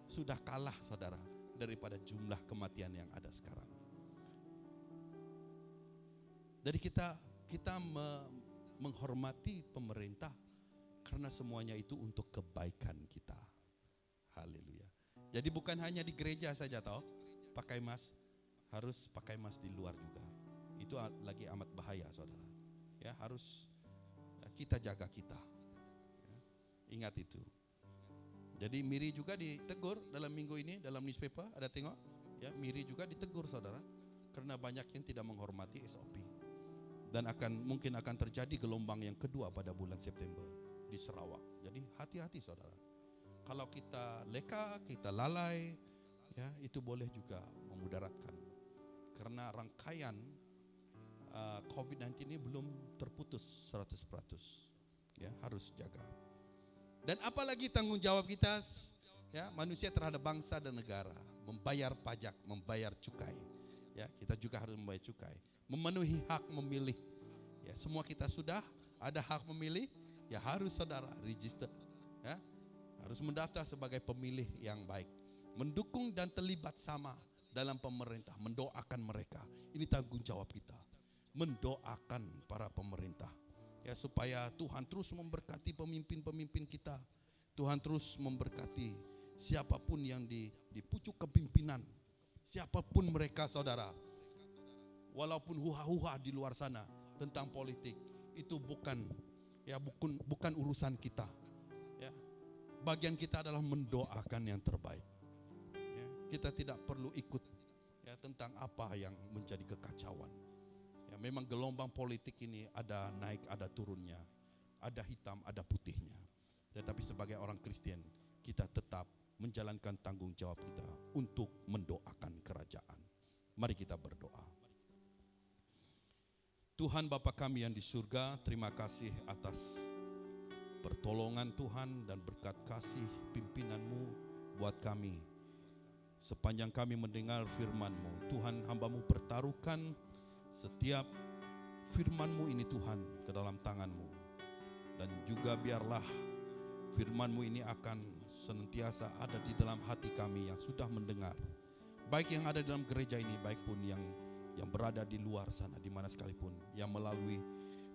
sudah kalah, saudara, daripada jumlah kematian yang ada sekarang. Jadi kita menghormati pemerintah karena semuanya itu untuk kebaikan kita. Haleluya. Jadi bukan hanya di gereja saja toh pakai mask, harus pakai mask di luar juga. Itu lagi amat bahaya, saudara. Ya, harus kita jaga kita. Ya, ingat itu. Jadi Miri juga ditegur dalam minggu ini, dalam newspaper ada tengok. Ya, Miri juga ditegur, saudara, karena banyak yang tidak menghormati SOP. Dan mungkin akan terjadi gelombang yang kedua pada bulan September di Sarawak. Jadi hati-hati, saudara. Kalau kita leka, kita lalai, ya, itu boleh juga memudaratkan. Karena rangkaian COVID-19 ini belum terputus 100%. Ya, harus jaga. Dan apalagi tanggung jawab kita, ya, manusia terhadap bangsa dan negara, membayar pajak, membayar cukai. Ya, kita juga harus membayar cukai, memenuhi hak memilih. Ya, semua kita sudah ada hak memilih, ya harus, saudara, register. Ya, harus mendaftar sebagai pemilih yang baik, mendukung dan terlibat sama dalam pemerintah, mendoakan mereka. Ini tanggung jawab kita, mendoakan para pemerintah, ya, supaya Tuhan terus memberkati pemimpin-pemimpin kita. Tuhan terus memberkati siapapun yang di pucuk kepimpinan, siapapun mereka, saudara. Walaupun huha-huha di luar sana tentang politik, itu bukan urusan kita. Ya, bagian kita adalah mendoakan yang terbaik. Ya, kita tidak perlu ikut, ya, tentang apa yang menjadi kekacauan. Ya, memang gelombang politik ini ada naik, ada turunnya, ada hitam, ada putihnya. Tetapi sebagai orang Kristen, kita tetap menjalankan tanggung jawab kita untuk mendoakan kerajaan. Mari kita berdoa. Tuhan Bapa kami yang di surga, terima kasih atas pertolongan Tuhan dan berkat kasih pimpinan-Mu buat kami. Sepanjang kami mendengar firman-Mu, Tuhan, hamba-Mu pertaruhkan setiap firman-Mu ini, Tuhan, ke dalam tangan-Mu. Dan juga biarlah firman-Mu ini akan senantiasa ada di dalam hati kami yang sudah mendengar. Baik yang ada dalam gereja ini, baik pun yang berada di luar sana, di mana sekalipun, yang melalui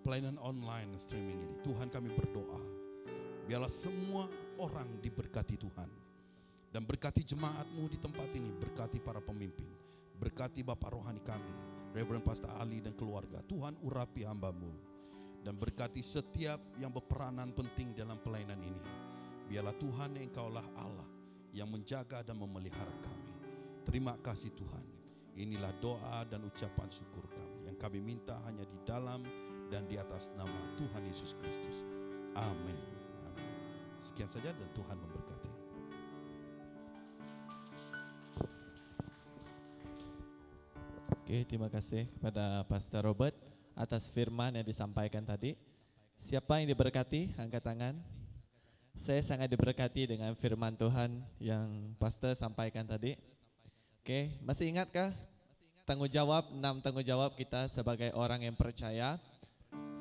pelayanan online streaming ini. Tuhan, kami berdoa, biarlah semua orang diberkati Tuhan. Dan berkati jemaat-Mu di tempat ini, berkati para pemimpin, berkati Bapak rohani kami, Reverend Pastor Ali dan keluarga. Tuhan, urapi hamba-Mu dan berkati setiap yang berperanan penting dalam pelayanan ini. Biarlah Tuhan, Engkaulah Allah yang menjaga dan memelihara kami. Terima kasih Tuhan. Inilah doa dan ucapan syukur kami yang kami minta hanya di dalam dan di atas nama Tuhan Yesus Kristus. Amin. Amin. Sekian saja dan Tuhan memberkati. Oke, terima kasih kepada Pastor Robert atas firman yang disampaikan tadi. Siapa yang diberkati? Angkat tangan. Saya sangat diberkati dengan firman Tuhan yang Pastor sampaikan tadi. Oke, masih ingatkah tanggung jawab, 6 tanggung jawab kita sebagai orang yang percaya?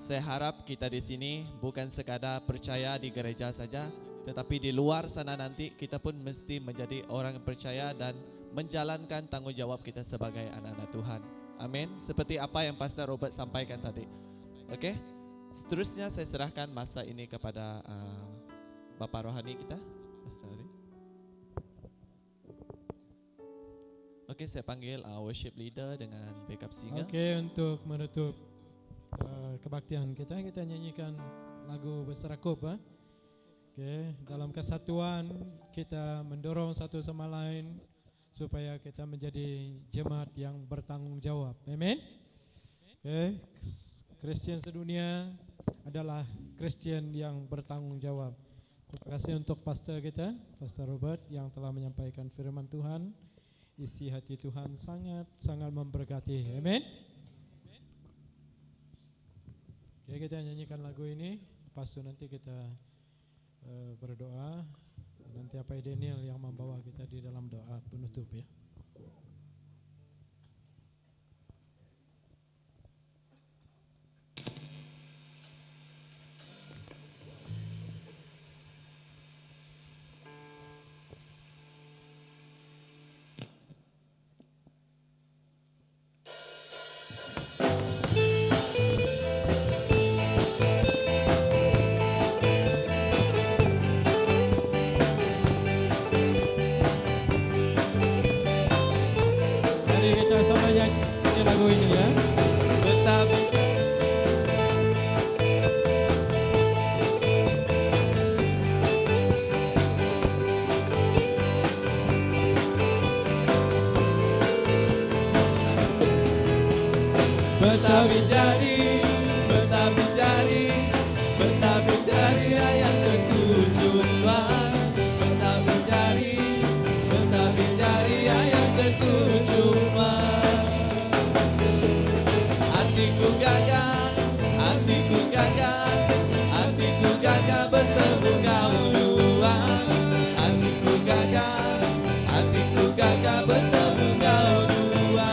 Saya harap kita di sini bukan sekadar percaya di gereja saja, tetapi di luar sana nanti kita pun mesti menjadi orang yang percaya dan menjalankan tanggung jawab kita sebagai anak-anak Tuhan. Amin. Seperti apa yang Pastor Robert sampaikan tadi. Oke. Seterusnya saya serahkan masa ini kepada Bapak rohani kita, Pastor Ali. Okey, saya panggil worship leader dengan backup singer. Okey, untuk menutup kebaktian kita nyanyikan lagu Berserakup. Okey, dalam kesatuan kita mendorong satu sama lain supaya kita menjadi jemaat yang bertanggung jawab. Amin. Okey, Kristian sedunia adalah Kristian yang bertanggung jawab. Terima kasih untuk pastor kita, Pastor Robert yang telah menyampaikan firman Tuhan. Isi hati Tuhan sangat memberkati. Amin. Oke, kita nyanyikan lagu ini. Lepas itu nanti kita berdoa. Nanti Pak Daniel yang membawa kita di dalam doa penutup ya. Lagu ini ya. Betawi jadi, Betawi jadi, Betawi jadi ayat ketujuan. Betawi jadi, Betawi jadi ayat ketujuan. Hatiku gagah, hatiku gagah, hatiku gagah bertemu kau dua. Hatiku gagah, hatiku gagah bertemu kau dua.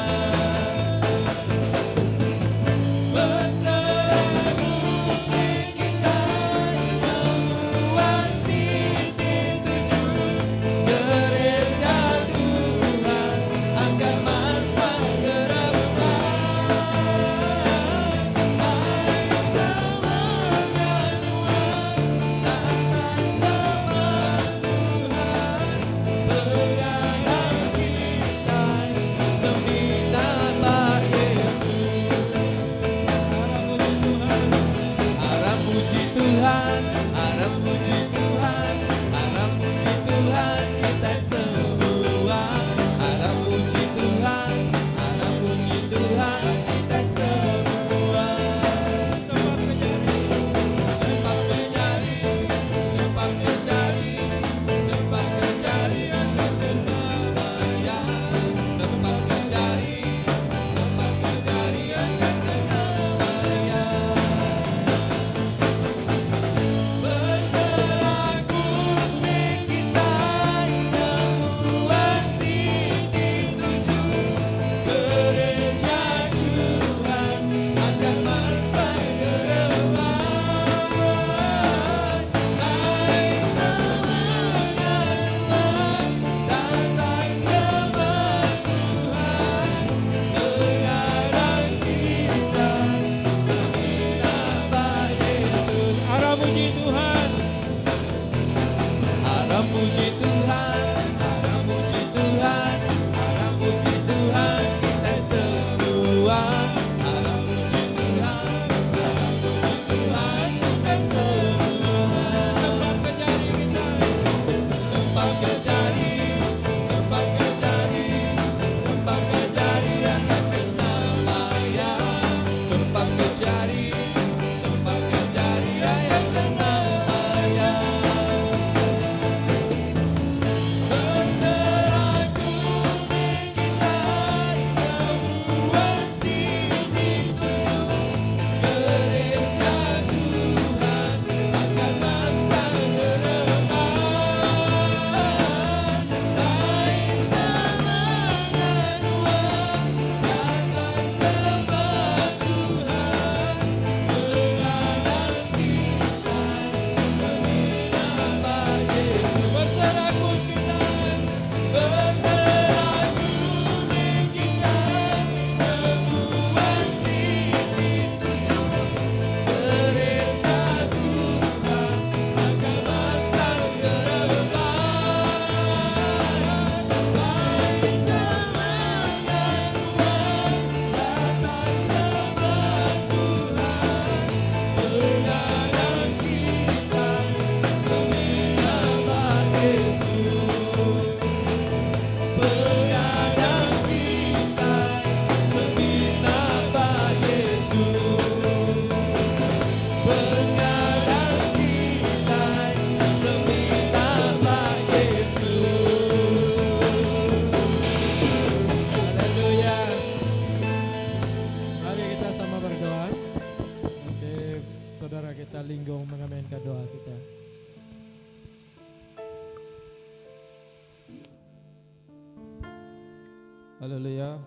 Haleluya.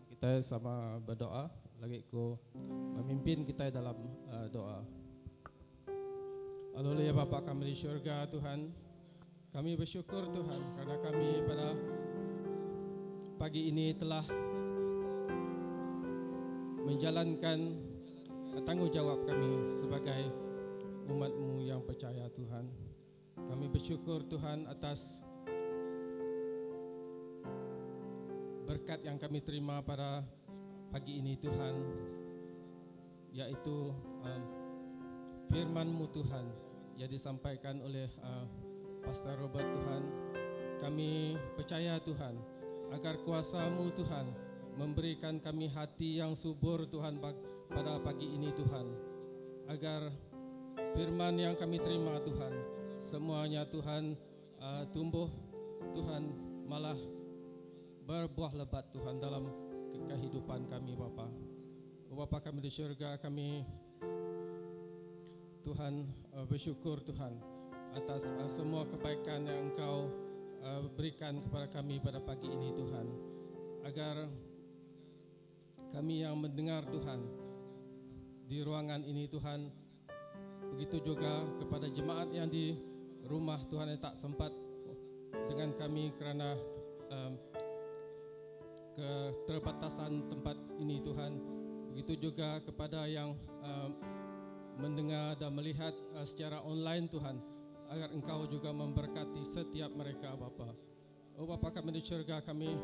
Kita sama berdoa. Lagi ku memimpin kita dalam doa. Haleluya Bapa kami di syurga Tuhan. Kami bersyukur Tuhan karena kami pada pagi ini telah menjalankan tanggungjawab kami sebagai umat-Mu yang percaya Tuhan. Kami bersyukur Tuhan atas berkat yang kami terima pada pagi ini Tuhan, yaitu firman-Mu Tuhan yang disampaikan oleh Pastor Robert Tuhan. Kami percaya Tuhan agar kuasa-Mu Tuhan memberikan kami hati yang subur Tuhan pada pagi ini Tuhan, agar firman yang kami terima Tuhan semuanya Tuhan tumbuh Tuhan, malah berbuah lebat Tuhan dalam kehidupan kami Bapa. Bapa kami di syurga, kami Tuhan bersyukur Tuhan atas semua kebaikan yang Engkau berikan kepada kami pada pagi ini Tuhan, agar kami yang mendengar Tuhan di ruangan ini Tuhan, begitu juga kepada jemaat yang di rumah Tuhan yang tak sempat dengan kami kerana keterbatasan tempat ini Tuhan, begitu juga kepada yang mendengar dan melihat secara online Tuhan, agar Engkau juga memberkati setiap mereka Bapa. Oh Bapa kami di syurga, kami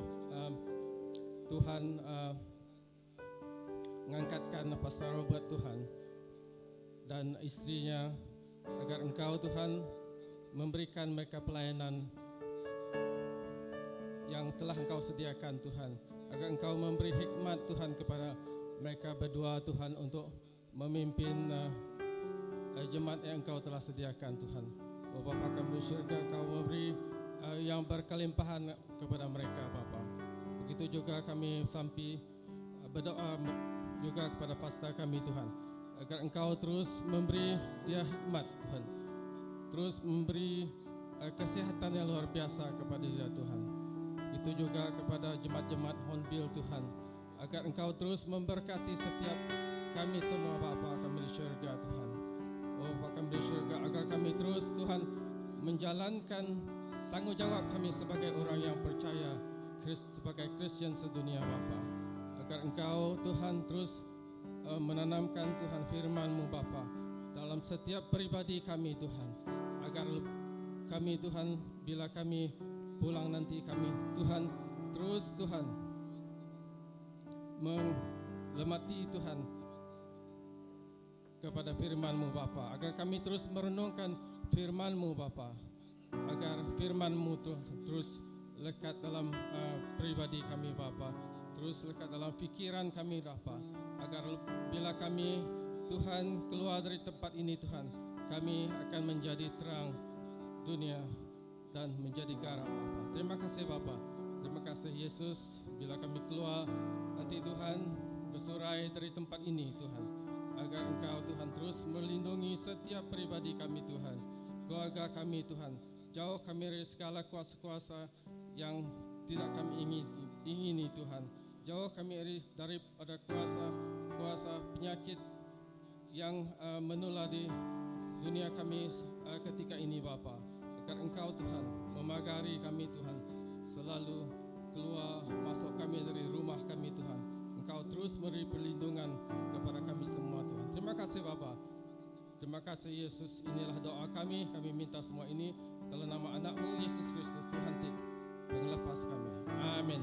Tuhan mengangkatkan Pastor Robert Tuhan dan istrinya, agar Engkau Tuhan memberikan mereka pelayanan yang telah Engkau sediakan Tuhan, agar Engkau memberi hikmat Tuhan kepada mereka berdua Tuhan untuk memimpin jemaat yang Engkau telah sediakan Tuhan. Oh Bapa kami di syurga, Engkau memberi yang berkelimpahan kepada mereka Bapa. Begitu juga kami sampai berdoa juga kepada pastor kami Tuhan, agar Engkau terus memberi dia hikmat Tuhan, terus memberi kesehatan yang luar biasa kepada dia Tuhan. Itu juga kepada jemaat-jemaat Hornbill Tuhan, agar Engkau terus memberkati setiap kami semua Bapa kami di syurga Tuhan. Oh Bapa kami di syurga, agar kami terus Tuhan menjalankan tanggungjawab kami sebagai orang yang percaya, sebagai Kristian sedunia Bapa, agar Engkau Tuhan terus menanamkan Tuhan firman-Mu Bapa dalam setiap pribadi kami Tuhan, agar kami Tuhan bila kami pulang nanti kami Tuhan terus Tuhan melemati Tuhan kepada firman-Mu Bapa, agar kami terus merenungkan firman-Mu Bapa, agar firman-Mu terus lekat dalam pribadi kami Bapa, terus lekat dalam fikiran kami Bapa, agar bila kami Tuhan keluar dari tempat ini Tuhan, kami akan menjadi terang dunia dan menjadi garam Bapa. Terima kasih Bapa, terima kasih Yesus, bila kami keluar nanti Tuhan bersurai dari tempat ini Tuhan, agar Engkau Tuhan terus melindungi setiap pribadi kami Tuhan, keluarga kami Tuhan, jauh kami dari segala kuasa-kuasa yang tidak kami ingini Tuhan, jauh kami daripada kuasa penyakit yang menular di dunia kami ketika ini Bapa, agar Engkau Tuhan memagari kami Tuhan, selalu keluar masuk kami dari rumah kami Tuhan, Engkau terus beri perlindungan kepada kami semua Tuhan. Terima kasih Bapa, terima kasih Yesus. Inilah doa kami minta semua ini dalam nama anak-Mu Yesus Kristus Tuhan, penglepas kami. Amin.